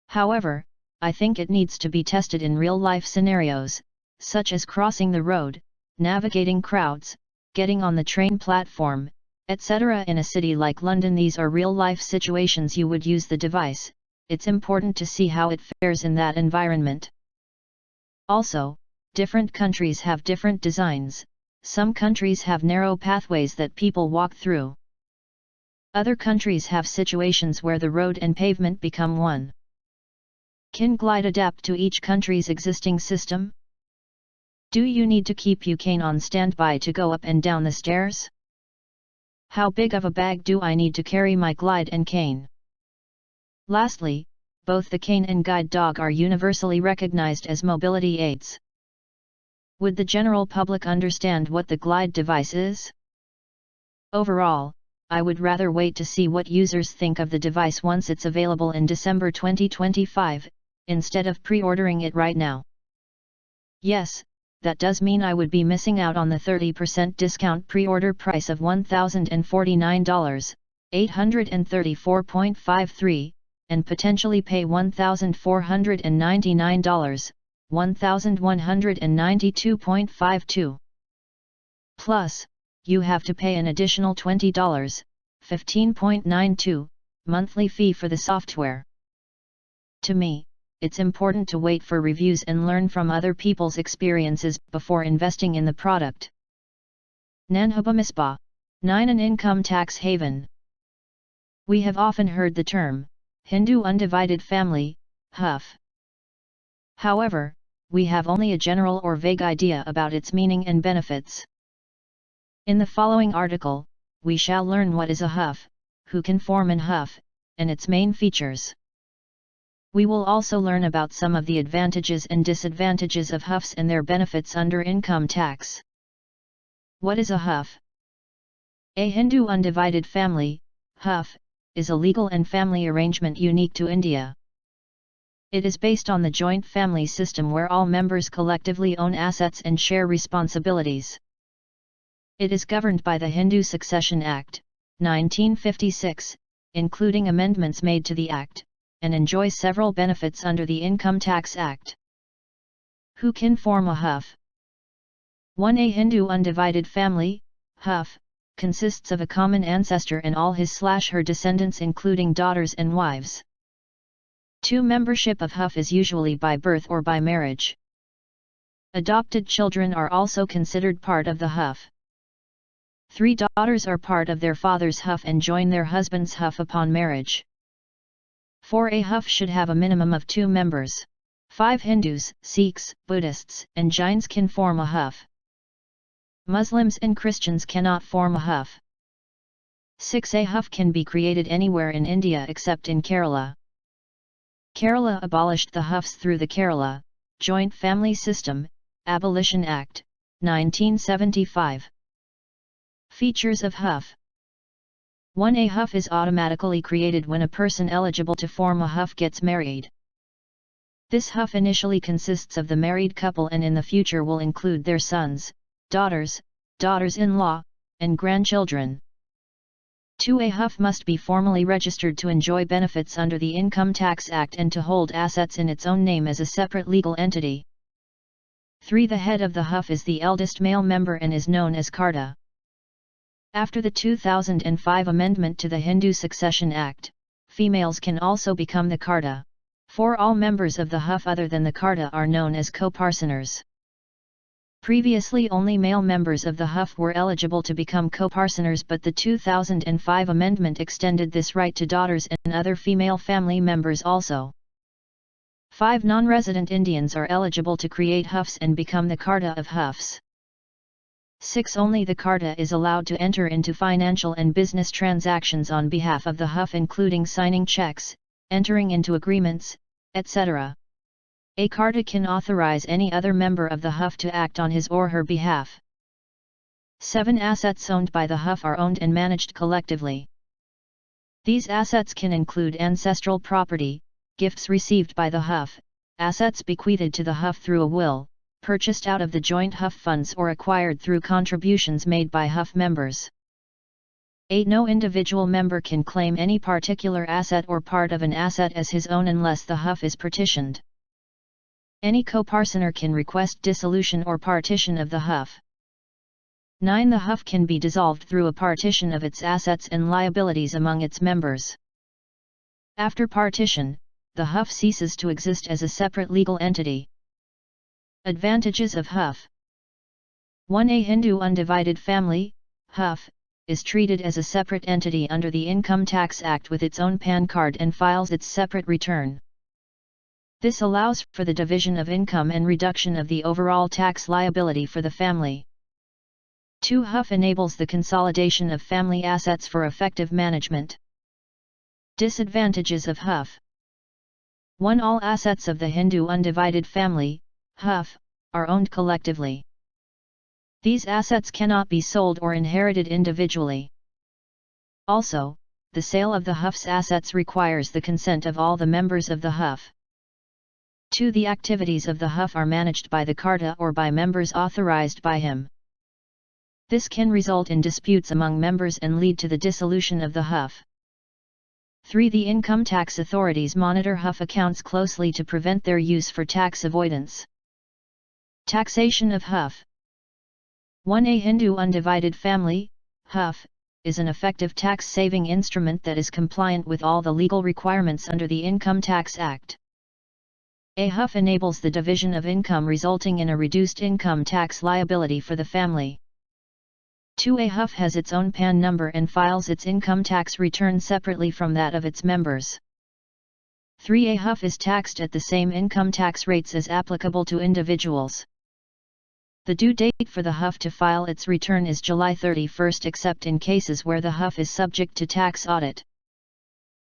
Speaker 1: However, I think it needs to be tested in real-life scenarios, such as crossing the road, navigating crowds, getting on the train platform, etc. In a city like London, these are real-life situations you would use the device. It's important to see how it fares in that environment. Also, different countries have different designs. Some countries have narrow pathways that people walk through. Other countries have situations where the road and pavement become one. Can Glide adapt to each country's existing system? Do you need to keep your cane on standby to go up and down the stairs? How big of a bag do I need to carry my Glide and cane? Lastly, both the cane and guide dog are universally recognized as mobility aids. Would the general public understand what the Glide device is? Overall, I would rather wait to see what users think of the device once it's available in December 2025, instead of pre-ordering it right now. Yes, that does mean I would be missing out on the 30% discount pre-order price of $1,049, $834.53, and potentially pay $1,499, $1,192.52. Plus, you have to pay an additional $20, $15.92, monthly fee for the software. To me, it's important to wait for reviews and learn from other people's experiences before investing in the product. Nanhabamispa, 9 an income tax haven. We have often heard the term, Hindu undivided family, HUF. However, we have only a general or vague idea about its meaning and benefits. In the following article, we shall learn what is a huff, who can form an huff, and its main features. We will also learn about some of the advantages and disadvantages of huffs and their benefits under income tax. What is a huff? A Hindu undivided family, huff, is a legal and family arrangement unique to India. It is based on the joint family system where all members collectively own assets and share responsibilities. It is governed by the Hindu Succession Act, 1956, including amendments made to the Act, and enjoys several benefits under the Income Tax Act. Who can form a huff? 1. A Hindu undivided family, huff, consists of a common ancestor and all his/her descendants including daughters and wives. 2. Membership of huff is usually by birth or by marriage. Adopted children are also considered part of the huff. 3. Daughters are part of their father's huff and join their husband's huff upon marriage. 4. A huff should have a minimum of 2 members. 5. Hindus, Sikhs, Buddhists, and Jains can form a huff. Muslims and Christians cannot form a huff. 6. A huff can be created anywhere in India except in Kerala. Kerala abolished the huffs through the Kerala Joint Family System Abolition Act, 1975. Features of huff. 1. A huff is automatically created when a person eligible to form a huff gets married. This huff initially consists of the married couple and in the future will include their sons, daughters, daughters-in-law, and grandchildren. 2. A huff must be formally registered to enjoy benefits under the Income Tax Act and to hold assets in its own name as a separate legal entity. 3. The head of the huff is the eldest male member and is known as Karta. After the 2005 amendment to the Hindu Succession Act, females can also become the Karta. 4. All members of the huff other than the Karta are known as co-parceners. Previously only male members of the huff were eligible to become co-parceners, but the 2005 amendment extended this right to daughters and other female family members also. 5. Non-resident Indians are eligible to create huffs and become the Karta of huffs. 6. Only the Karta is allowed to enter into financial and business transactions on behalf of the huff, including signing checks, entering into agreements, etc. A Karta can authorize any other member of the huff to act on his or her behalf. 7. Assets owned by the huff are owned and managed collectively. These assets can include ancestral property, gifts received by the huff, assets bequeathed to the huff through a will, purchased out of the joint huff funds or acquired through contributions made by huff members. 8. No individual member can claim any particular asset or part of an asset as his own unless the huff is partitioned. Any co-parcener can request dissolution or partition of the huff. 9. The huff can be dissolved through a partition of its assets and liabilities among its members. After partition, the huff ceases to exist as a separate legal entity. Advantages of huff. 1. A Hindu undivided family, huff, is treated as a separate entity under the Income Tax Act with its own PAN card and files its separate return. This allows for the division of income and reduction of the overall tax liability for the family. 2. Huff enables the consolidation of family assets for effective management. Disadvantages of huff. 1. All assets of the Hindu undivided family, huff, are owned collectively. These assets cannot be sold or inherited individually. Also, the sale of the huff's assets requires the consent of all the members of the huff. 2. The activities of the huff are managed by the Karta or by members authorized by him. This can result in disputes among members and lead to the dissolution of the huff. 3. The income tax authorities monitor huff accounts closely to prevent their use for tax avoidance. Taxation of huff. 1. A Hindu undivided family, huff, is an effective tax-saving instrument that is compliant with all the legal requirements under the Income Tax Act. A huff enables the division of income resulting in a reduced income tax liability for the family. 2. A huff has its own PAN number and files its income tax return separately from that of its members. 3. A HUF is taxed at the same income tax rates as applicable to individuals. The due date for the HUF to file its return is July 31 except in cases where the HUF is subject to tax audit.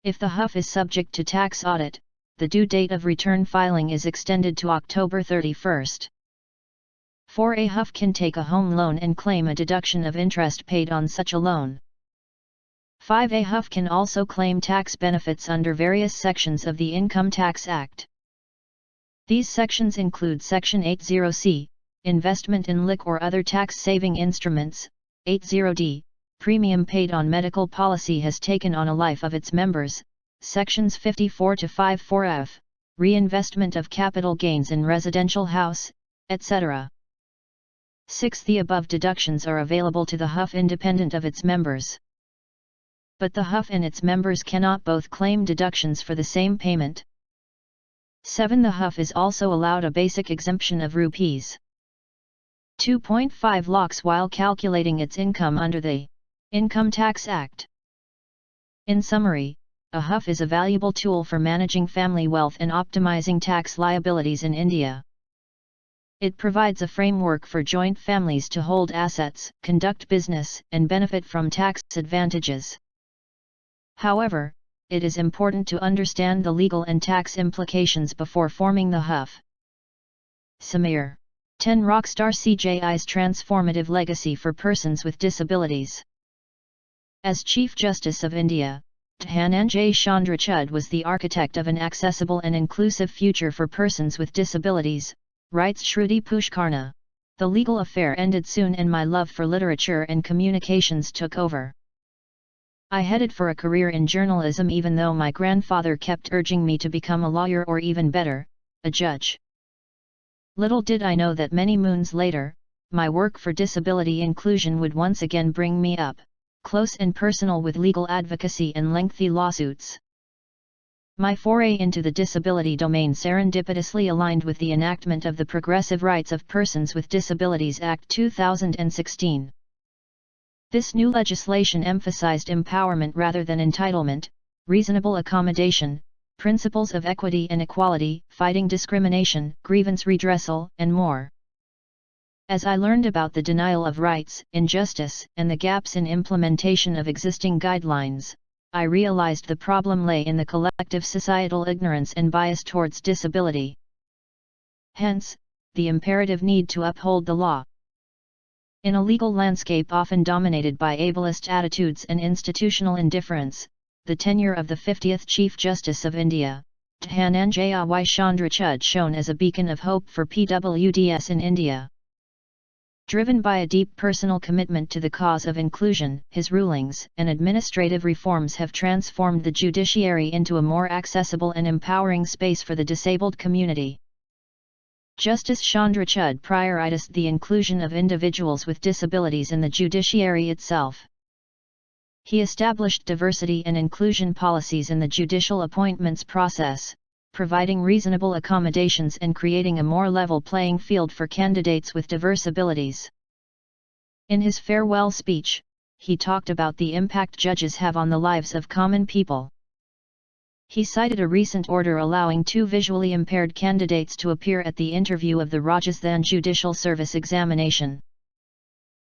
Speaker 1: If the HUF is subject to tax audit, the due date of return filing is extended to October 31. 4. A HUF can take a home loan and claim a deduction of interest paid on such a loan. 5. A HUF can also claim tax benefits under various sections of the Income Tax Act. These sections include Section 80C, Investment in liq or other tax-saving instruments, 80D, Premium paid on medical policy has taken on a life of its members, Sections 54 to 54F, Reinvestment of capital gains in residential house, etc. 6. The above deductions are available to the HUF independent of its members. But the HUF and its members cannot both claim deductions for the same payment. 7. The HUF is also allowed a basic exemption of Rs. 2.5 lakhs while calculating its income under the Income Tax Act. In summary, a HUF is a valuable tool for managing family wealth and optimizing tax liabilities in India. It provides a framework for joint families to hold assets, conduct business, and benefit from tax advantages. However, it is important to understand the legal and tax implications before forming the HUF. Samir. 10 Rockstar CJI's Transformative Legacy for Persons with Disabilities. As Chief Justice of India, Dhananjay Chandrachud was the architect of an accessible and inclusive future for persons with disabilities, writes Shruti Pushkarna. The legal affair ended soon and my love for literature and communications took over. I headed for a career in journalism even though my grandfather kept urging me to become a lawyer or even better, a judge. Little did I know that many moons later, my work for disability inclusion would once again bring me up, close and personal with legal advocacy and lengthy lawsuits. My foray into the disability domain serendipitously aligned with the enactment of the Progressive Rights of Persons with Disabilities Act 2016. This new legislation emphasized empowerment rather than entitlement, reasonable accommodation, principles of equity and equality, fighting discrimination, grievance redressal, and more. As I learned about the denial of rights, injustice, and the gaps in implementation of existing guidelines, I realized the problem lay in the collective societal ignorance and bias towards disability. Hence, the imperative need to uphold the law. In a legal landscape often dominated by ableist attitudes and institutional indifference, the tenure of the 50th Chief Justice of India, Dhananjay Chandrachud shone as a beacon of hope for PWDs in India. Driven by a deep personal commitment to the cause of inclusion, his rulings and administrative reforms have transformed the judiciary into a more accessible and empowering space for the disabled community. Justice Chandrachud prioritized the inclusion of individuals with disabilities in the judiciary itself. He established diversity and inclusion policies in the judicial appointments process, providing reasonable accommodations and creating a more level playing field for candidates with diverse abilities. In his farewell speech, he talked about the impact judges have on the lives of common people. He cited a recent order allowing 2 visually impaired candidates to appear at the interview of the Rajasthan Judicial Service examination.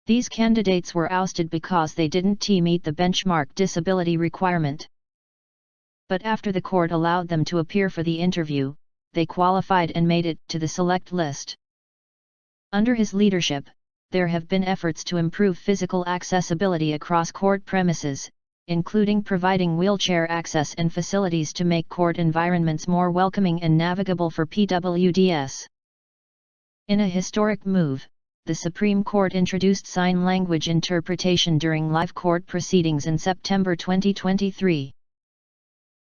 Speaker 1: These candidates were ousted because they didn't meet the benchmark disability requirement. But after the court allowed them to appear for the interview, they qualified and made it to the select list. Under his leadership, there have been efforts to improve physical accessibility across court premises, including providing wheelchair access and facilities to make court environments more welcoming and navigable for PWDs. In a historic move, the Supreme Court introduced sign language interpretation during live court proceedings in September 2023.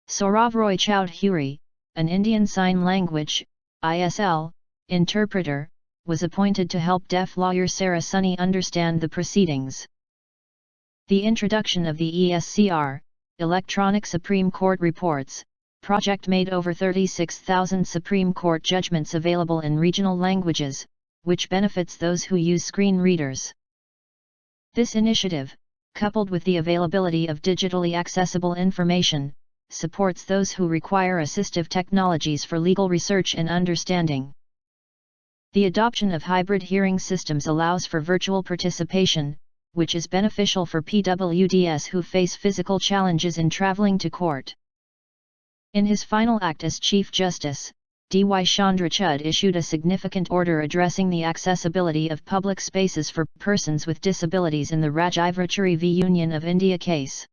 Speaker 1: Saurav Roy Chowdhury, an Indian Sign Language (ISL) interpreter, was appointed to help deaf lawyer Sarah Sunny understand the proceedings. The introduction of the ESCR, Electronic Supreme Court Reports, project made over 36,000 Supreme Court judgments available in regional languages, which benefits those who use screen readers. This initiative, coupled with the availability of digitally accessible information, supports those who require assistive technologies for legal research and understanding. The adoption of hybrid hearing systems allows for virtual participation, which is beneficial for PWDs who face physical challenges in traveling to court. In his final act as Chief Justice, D.Y. Chandrachud issued a significant order addressing the accessibility of public spaces for persons with disabilities in the Rajivachari v. Union of India case.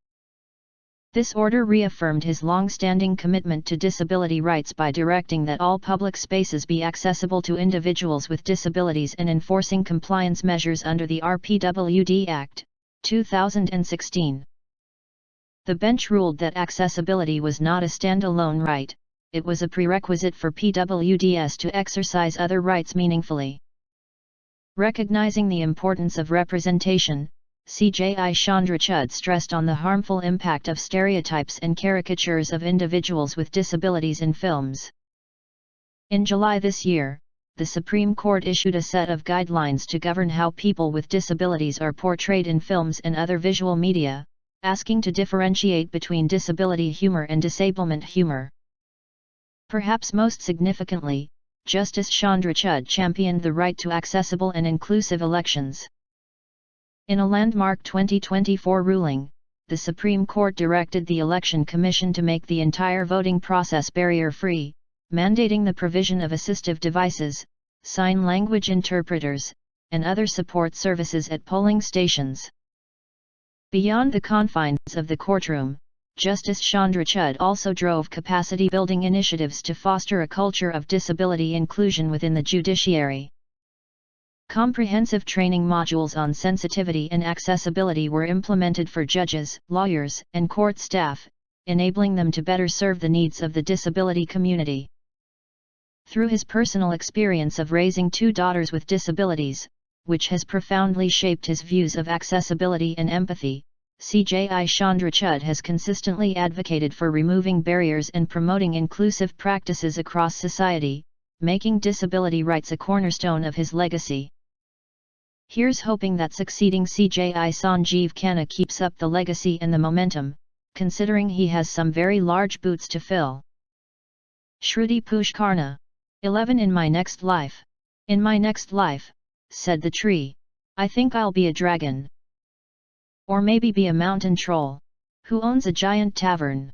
Speaker 1: This order reaffirmed his long-standing commitment to disability rights by directing that all public spaces be accessible to individuals with disabilities and enforcing compliance measures under the RPWD Act, 2016. The bench ruled that accessibility was not a standalone right, it was a prerequisite for PWDs to exercise other rights meaningfully. Recognizing the importance of representation, CJI Chandrachud stressed on the harmful impact of stereotypes and caricatures of individuals with disabilities in films. In July this year, the Supreme Court issued a set of guidelines to govern how people with disabilities are portrayed in films and other visual media, asking to differentiate between disability humor and disablement humor. Perhaps most significantly, Justice Chandrachud championed the right to accessible and inclusive elections. In a landmark 2024 ruling, the Supreme Court directed the Election Commission to make the entire voting process barrier-free, mandating the provision of assistive devices, sign language interpreters, and other support services at polling stations. Beyond the confines of the courtroom, Justice Chandrachud also drove capacity-building initiatives to foster a culture of disability inclusion within the judiciary. Comprehensive training modules on sensitivity and accessibility were implemented for judges, lawyers, and court staff, enabling them to better serve the needs of the disability community. Through his personal experience of raising 2 daughters with disabilities, which has profoundly shaped his views of accessibility and empathy, CJI Chandrachud has consistently advocated for removing barriers and promoting inclusive practices across society, making disability rights a cornerstone of his legacy. Here's hoping that succeeding CJI Sanjeev Khanna keeps up the legacy and the momentum, considering he has some very large boots to fill. Shruti Pushkarna. 11 In my next life. In my next life, said the tree, I think I'll be a dragon. Or maybe be a mountain troll, who owns a giant tavern.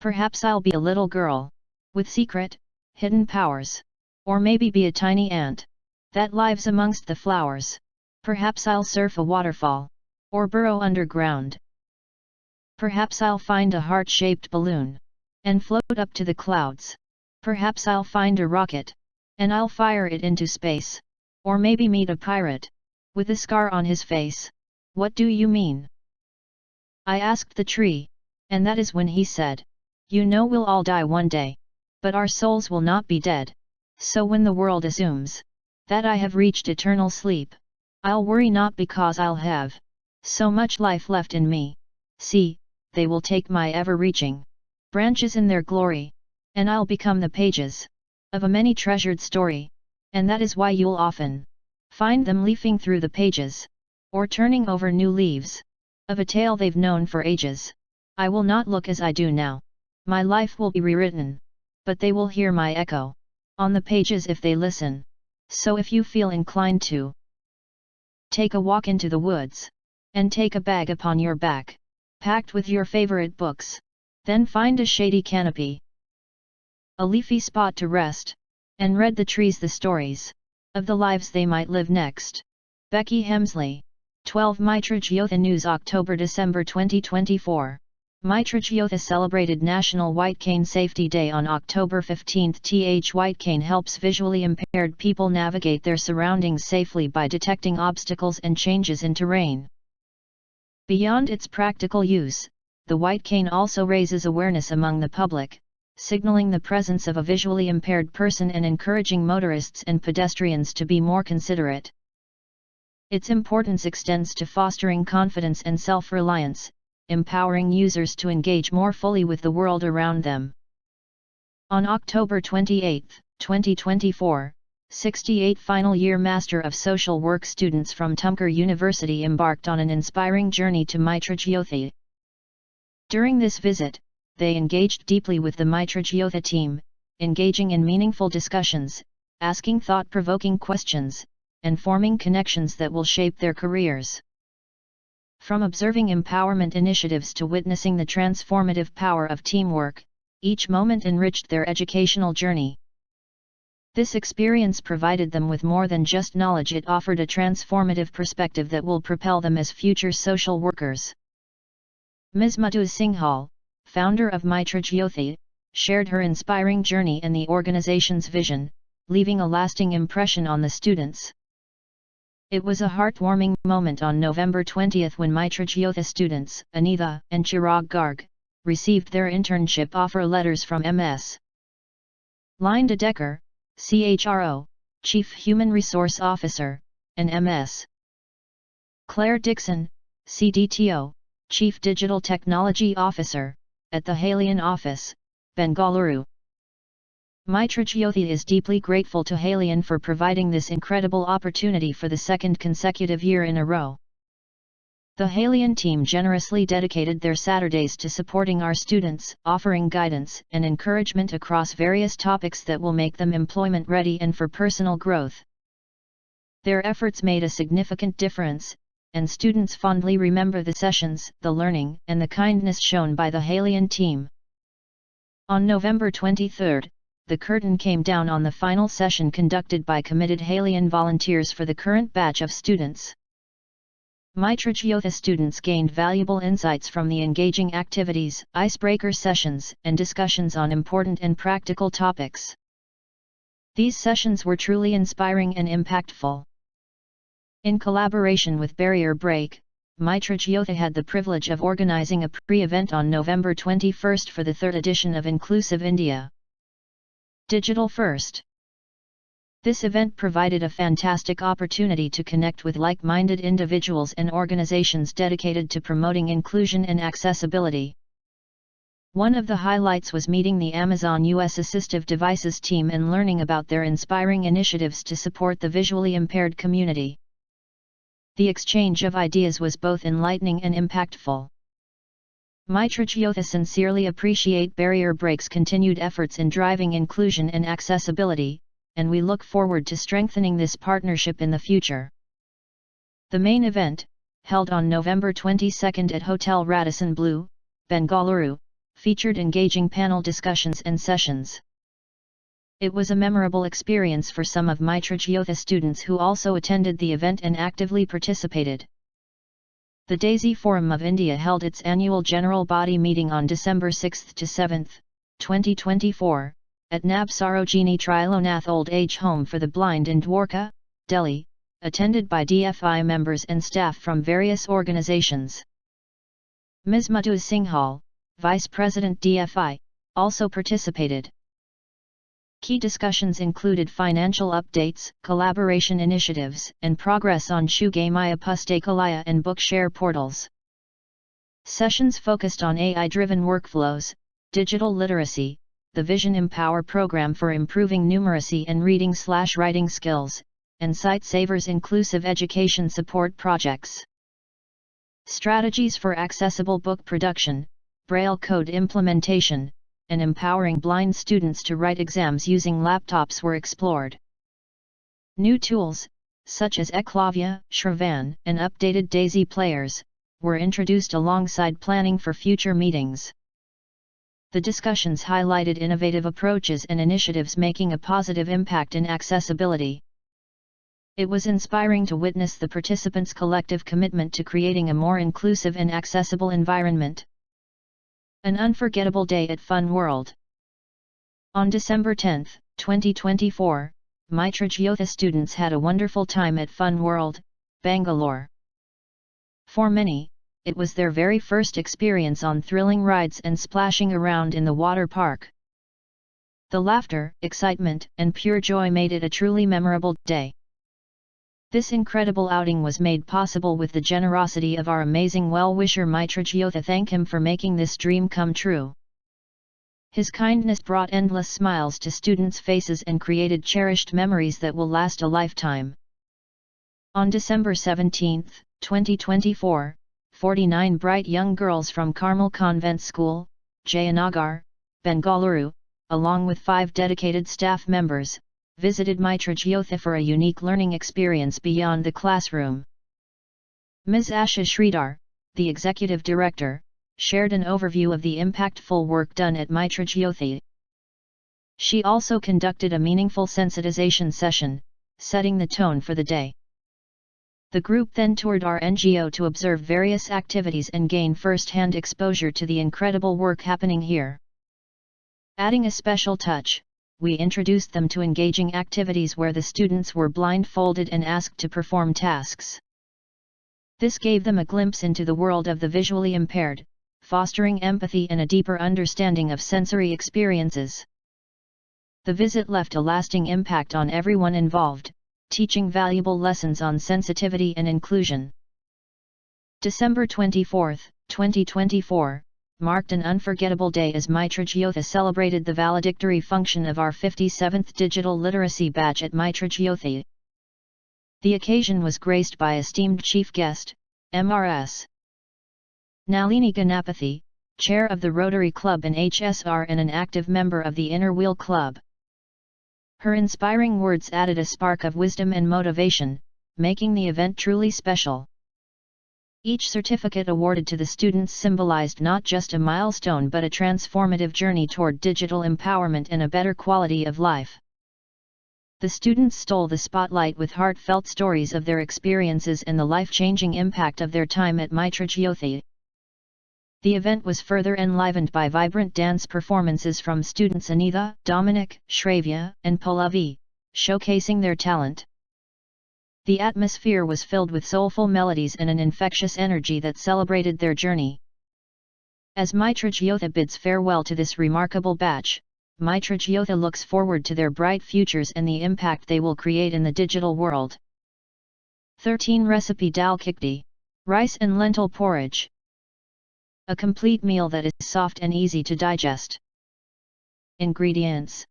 Speaker 1: Perhaps I'll be a little girl, with secret, hidden powers. Or maybe be a tiny ant that lives amongst the flowers. Perhaps I'll surf a waterfall, or burrow underground. Perhaps I'll find a heart-shaped balloon, and float up to the clouds. Perhaps I'll find a rocket, and I'll fire it into space. Or maybe meet a pirate, with a scar on his face. What do you mean? I asked the tree, and that is when he said, you know we'll all die one day, but our souls will not be dead. So when the world assumes that I have reached eternal sleep, I'll worry not because I'll have so much life left in me. See, they will take my ever-reaching branches in their glory, and I'll become the pages of a many treasured story, and that is why you'll often find them leafing through the pages, or turning over new leaves, of a tale they've known for ages. I will not look as I do now. My life will be rewritten, but they will hear my echo on the pages if they listen. So if you feel inclined to take a walk into the woods, and take a bag upon your back, packed with your favorite books, then find a shady canopy, a leafy spot to rest, and read the trees the stories of the lives they might live next. Becky Hemsley. 12 Mitra Jyothi News October-December 2024. Mitra Jyothi celebrated National White Cane Safety Day on October 15. White cane helps visually impaired people navigate their surroundings safely by detecting obstacles and changes in terrain. Beyond its practical use, the white cane also raises awareness among the public, signaling the presence of a visually impaired person and encouraging motorists and pedestrians to be more considerate. Its importance extends to fostering confidence and self-reliance, empowering users to engage more fully with the world around them. On October 28, 2024, 68 final-year Master of Social Work students from Tumkur University embarked on an inspiring journey to Mitra Jyothi. During this visit, they engaged deeply with the Mitra Jyothi team, engaging in meaningful discussions, asking thought-provoking questions, and forming connections that will shape their careers. From observing empowerment initiatives to witnessing the transformative power of teamwork, each moment enriched their educational journey. This experience provided them with more than just knowledge. It offered a transformative perspective that will propel them as future social workers. Ms. Mitra Singhal, founder of Mitra Jyothi, shared her inspiring journey and the organization's vision, leaving a lasting impression on the students. It was a heartwarming moment on November 20 when Mitra Jyothi students, Anitha and Chirag Garg, received their internship offer letters from Ms. Linda Decker, CHRO, Chief Human Resource Officer, and Ms. Claire Dixon, CDTO, Chief Digital Technology Officer, at the Halion office, Bengaluru. Mitra Jyothi is deeply grateful to Halion for providing this incredible opportunity for the second consecutive year in a row. The Halion team generously dedicated their Saturdays to supporting our students, offering guidance and encouragement across various topics that will make them employment-ready and for personal growth. Their efforts made a significant difference, and students fondly remember the sessions, the learning, and the kindness shown by the Halion team. On November 23, the curtain came down on the final session conducted by committed Halion volunteers for the current batch of students. Mitra Jyothi students gained valuable insights from the engaging activities, icebreaker sessions, and discussions on important and practical topics. These sessions were truly inspiring and impactful. In collaboration with Barrier Break, Mitra Jyothi had the privilege of organizing a pre-event on November 21 for the third edition of Inclusive India Digital First. This event provided a fantastic opportunity to connect with like-minded individuals and organizations dedicated to promoting inclusion and accessibility. One of the highlights was meeting the Amazon US Assistive Devices team and learning about their inspiring initiatives to support the visually impaired community. The exchange of ideas was both enlightening and impactful. Mitra Jyothi sincerely appreciate Barrier Break's continued efforts in driving inclusion and accessibility, and we look forward to strengthening this partnership in the future. The main event, held on November 22 at Hotel Radisson Blu, Bengaluru, featured engaging panel discussions and sessions. It was a memorable experience for some of Mitra Jyothi students who also attended the event and actively participated. The DAISY Forum of India held its annual General Body meeting on December 6 to 7, 2024, at Nab Sarojini Trilonath Old Age Home for the Blind in Dwarka, Delhi, attended by DFI members and staff from various organizations. Ms. Mitra Singhal, Vice President DFI, also participated. Key discussions included financial updates, collaboration initiatives, and progress on Shugamaya Pustakalaya and Bookshare portals. Sessions focused on AI-driven workflows, digital literacy, the Vision Empower program for improving numeracy and reading/writing skills, and Sightsavers inclusive education support projects. Strategies for accessible book production, Braille code implementation, and empowering blind students to write exams using laptops were explored. New tools, such as Eklavya, Shravan, and updated DAISY players, were introduced alongside planning for future meetings. The discussions highlighted innovative approaches and initiatives making a positive impact in accessibility. It was inspiring to witness the participants' collective commitment to creating a more inclusive and accessible environment. An unforgettable day at Fun World. On December 10, 2024, Mitra Jyothi students had a wonderful time at Fun World, Bangalore. For many, it was their very first experience on thrilling rides and splashing around in the water park. The laughter, excitement, and pure joy made it a truly memorable day. This incredible outing was made possible with the generosity of our amazing well-wisher Mitra Jyothi. Thank him for making this dream come true. His kindness brought endless smiles to students' faces and created cherished memories that will last a lifetime. On December 17, 2024, 49 bright young girls from Carmel Convent School, Jayanagar, Bengaluru, along with 5 dedicated staff members, visited Mitra Jyothi for a unique learning experience beyond the classroom. Ms. Asha Sridhar, the executive director, shared an overview of the impactful work done at Mitra Jyothi. She also conducted a meaningful sensitization session, setting the tone for the day. The group then toured our NGO to observe various activities and gain first-hand exposure to the incredible work happening here. Adding a special touch, we introduced them to engaging activities where the students were blindfolded and asked to perform tasks. This gave them a glimpse into the world of the visually impaired, fostering empathy and a deeper understanding of sensory experiences. The visit left a lasting impact on everyone involved, teaching valuable lessons on sensitivity and inclusion. December 24, 2024, marked an unforgettable day as Mitra Jyothi celebrated the valedictory function of our 57th Digital Literacy Batch at Mitra Jyothi. The occasion was graced by esteemed chief guest, Mrs. Nalini Ganapathy, chair of the Rotary Club and HSR and an active member of the Inner Wheel Club. Her inspiring words added a spark of wisdom and motivation, making the event truly special. Each certificate awarded to the students symbolized not just a milestone but a transformative journey toward digital empowerment and a better quality of life. The students stole the spotlight with heartfelt stories of their experiences and the life-changing impact of their time at Mitra Jyothi. The event was further enlivened by vibrant dance performances from students Anitha, Dominic, Shravya, and Pallavi, showcasing their talent. The atmosphere was filled with soulful melodies and an infectious energy that celebrated their journey. As Mitra Jyothi bids farewell to this remarkable batch, Mitra Jyothi looks forward to their bright futures and the impact they will create in the digital world. 13 Recipe Dal Khichdi, rice and lentil porridge. A complete meal that is soft and easy to digest. Ingredients: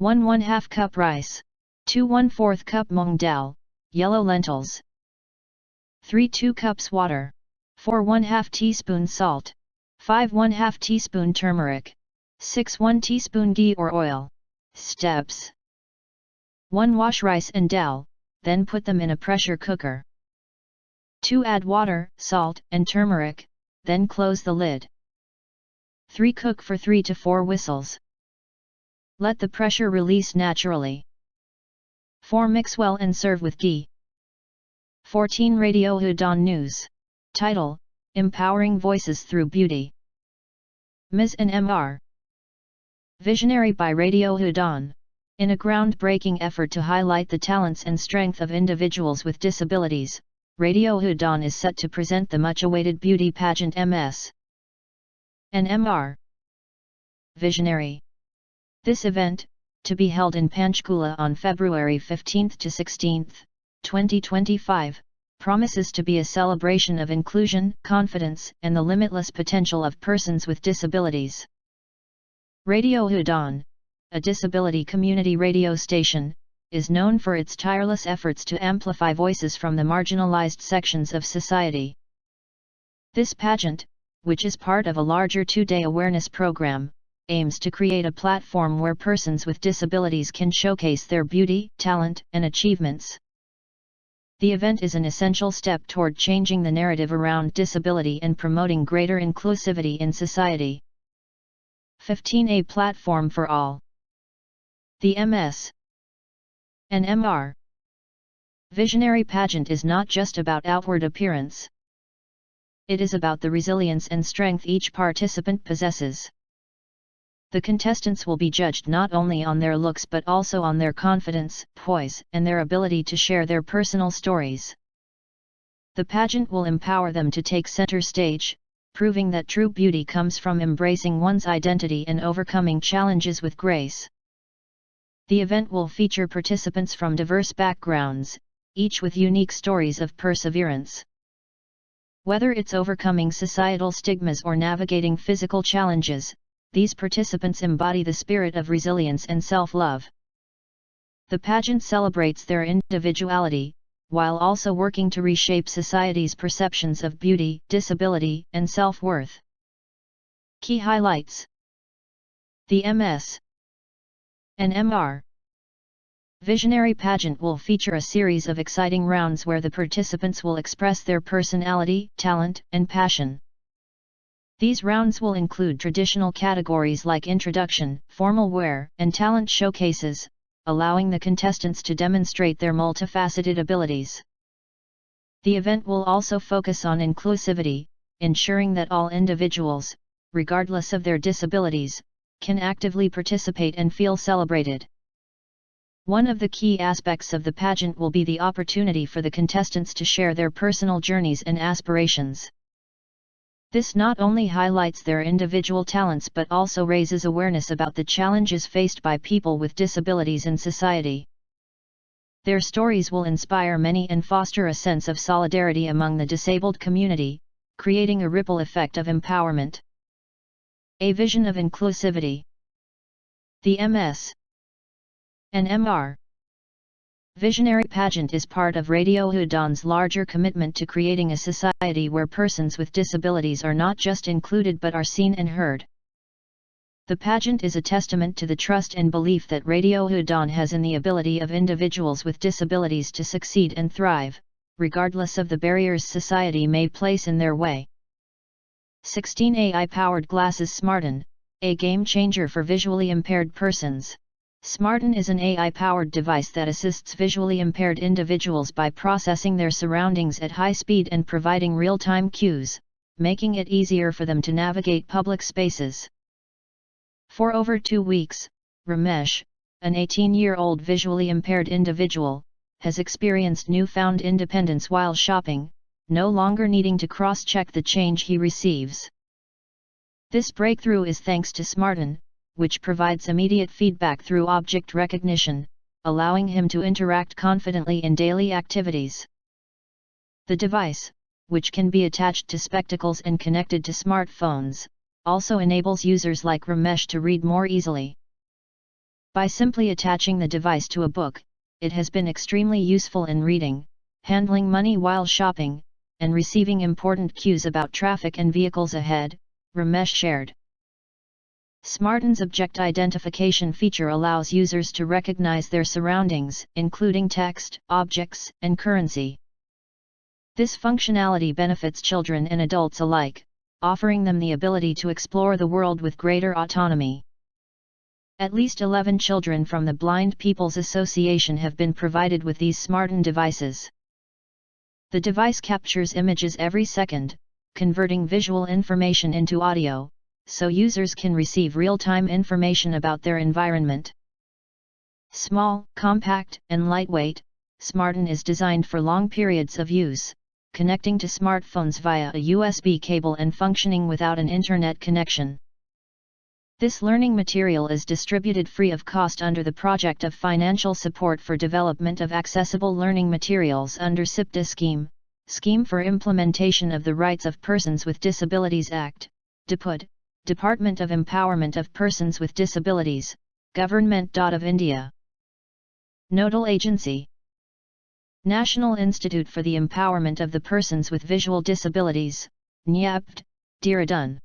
Speaker 1: 1/2 cup rice, 2 1/4 cup mung dal, yellow lentils, 3 2 cups water, 4 1/2 teaspoon salt, 5 1/2 teaspoon turmeric, 6 1 teaspoon ghee or oil. Steps: 1. Wash rice and dal, then put them in a pressure cooker. 2. Add water, salt, and turmeric, then close the lid. 3. Cook for 3 to 4 whistles. Let the pressure release naturally. 4. Mix well and serve with ghee. 14. Radio Udon News. Title: Empowering Voices Through Beauty. Ms. and Mr. Visionary by Radio Udon. In a groundbreaking effort to highlight the talents and strength of individuals with disabilities, Radio Udon is set to present the much-awaited beauty pageant Ms. and Mr. Visionary. This event, to be held in Panchkula on February 15 to 16, 2025, promises to be a celebration of inclusion, confidence, and the limitless potential of persons with disabilities. Radio Udon, a disability community radio station, is known for its tireless efforts to amplify voices from the marginalized sections of society. This pageant, which is part of a larger 2-day awareness program, aims to create a platform where persons with disabilities can showcase their beauty, talent, and achievements. The event is an essential step toward changing the narrative around disability and promoting greater inclusivity in society. 15. A platform for all. The Ms. and Mr. Visionary pageant is not just about outward appearance. It is about the resilience and strength each participant possesses. The contestants will be judged not only on their looks but also on their confidence, poise, and their ability to share their personal stories. The pageant will empower them to take center stage, proving that true beauty comes from embracing one's identity and overcoming challenges with grace. The event will feature participants from diverse backgrounds, each with unique stories of perseverance. Whether it's overcoming societal stigmas or navigating physical challenges, these participants embody the spirit of resilience and self-love. The pageant celebrates their individuality, while also working to reshape society's perceptions of beauty, disability, and self-worth. Key highlights. The MS and MR Visionary pageant will feature a series of exciting rounds where the participants will express their personality, talent, and passion. These rounds will include traditional categories like introduction, formal wear, and talent showcases, allowing the contestants to demonstrate their multifaceted abilities. The event will also focus on inclusivity, ensuring that all individuals, regardless of their disabilities, can actively participate and feel celebrated. One of the key aspects of the pageant will be the opportunity for the contestants to share their personal journeys and aspirations. This not only highlights their individual talents but also raises awareness about the challenges faced by people with disabilities in society. Their stories will inspire many and foster a sense of solidarity among the disabled community, creating a ripple effect of empowerment. A vision of inclusivity. The MS and MR Visionary pageant is part of Radio Udon's larger commitment to creating a society where persons with disabilities are not just included but are seen and heard. The pageant is a testament to the trust and belief that Radio Udon has in the ability of individuals with disabilities to succeed and thrive, regardless of the barriers society may place in their way. 16 AI-powered glasses. Smarten, a game changer for visually impaired persons. Smarten is an AI-powered device that assists visually impaired individuals by processing their surroundings at high speed and providing real-time cues, making it easier for them to navigate public spaces. For over 2 weeks, Ramesh, an 18-year-old visually impaired individual, has experienced newfound independence while shopping, no longer needing to cross-check the change he receives. This breakthrough is thanks to Smarten, which provides immediate feedback through object recognition, allowing him to interact confidently in daily activities. The device, which can be attached to spectacles and connected to smartphones, also enables users like Ramesh to read more easily. By simply attaching the device to a book, it has been extremely useful in reading, handling money while shopping, and receiving important cues about traffic and vehicles ahead, Ramesh shared. Smarten's object identification feature allows users to recognize their surroundings, including text, objects, and currency. This functionality benefits children and adults alike, offering them the ability to explore the world with greater autonomy. At least 11 children from the Blind People's Association have been provided with these Smarten devices. The device captures images every second, converting visual information into audio, so users can receive real-time information about their environment. Small, compact, and lightweight, Smarten is designed for long periods of use, connecting to smartphones via a USB cable and functioning without an internet connection. This learning material is distributed free of cost under the Project of Financial Support for Development of Accessible Learning Materials under SIPDA Scheme for Implementation of the Rights of Persons with Disabilities Act, DPUD, Department of Empowerment of Persons with Disabilities, Government of India. Nodal Agency: National Institute for the Empowerment of the Persons with Visual Disabilities, NIAPD, Dehradun.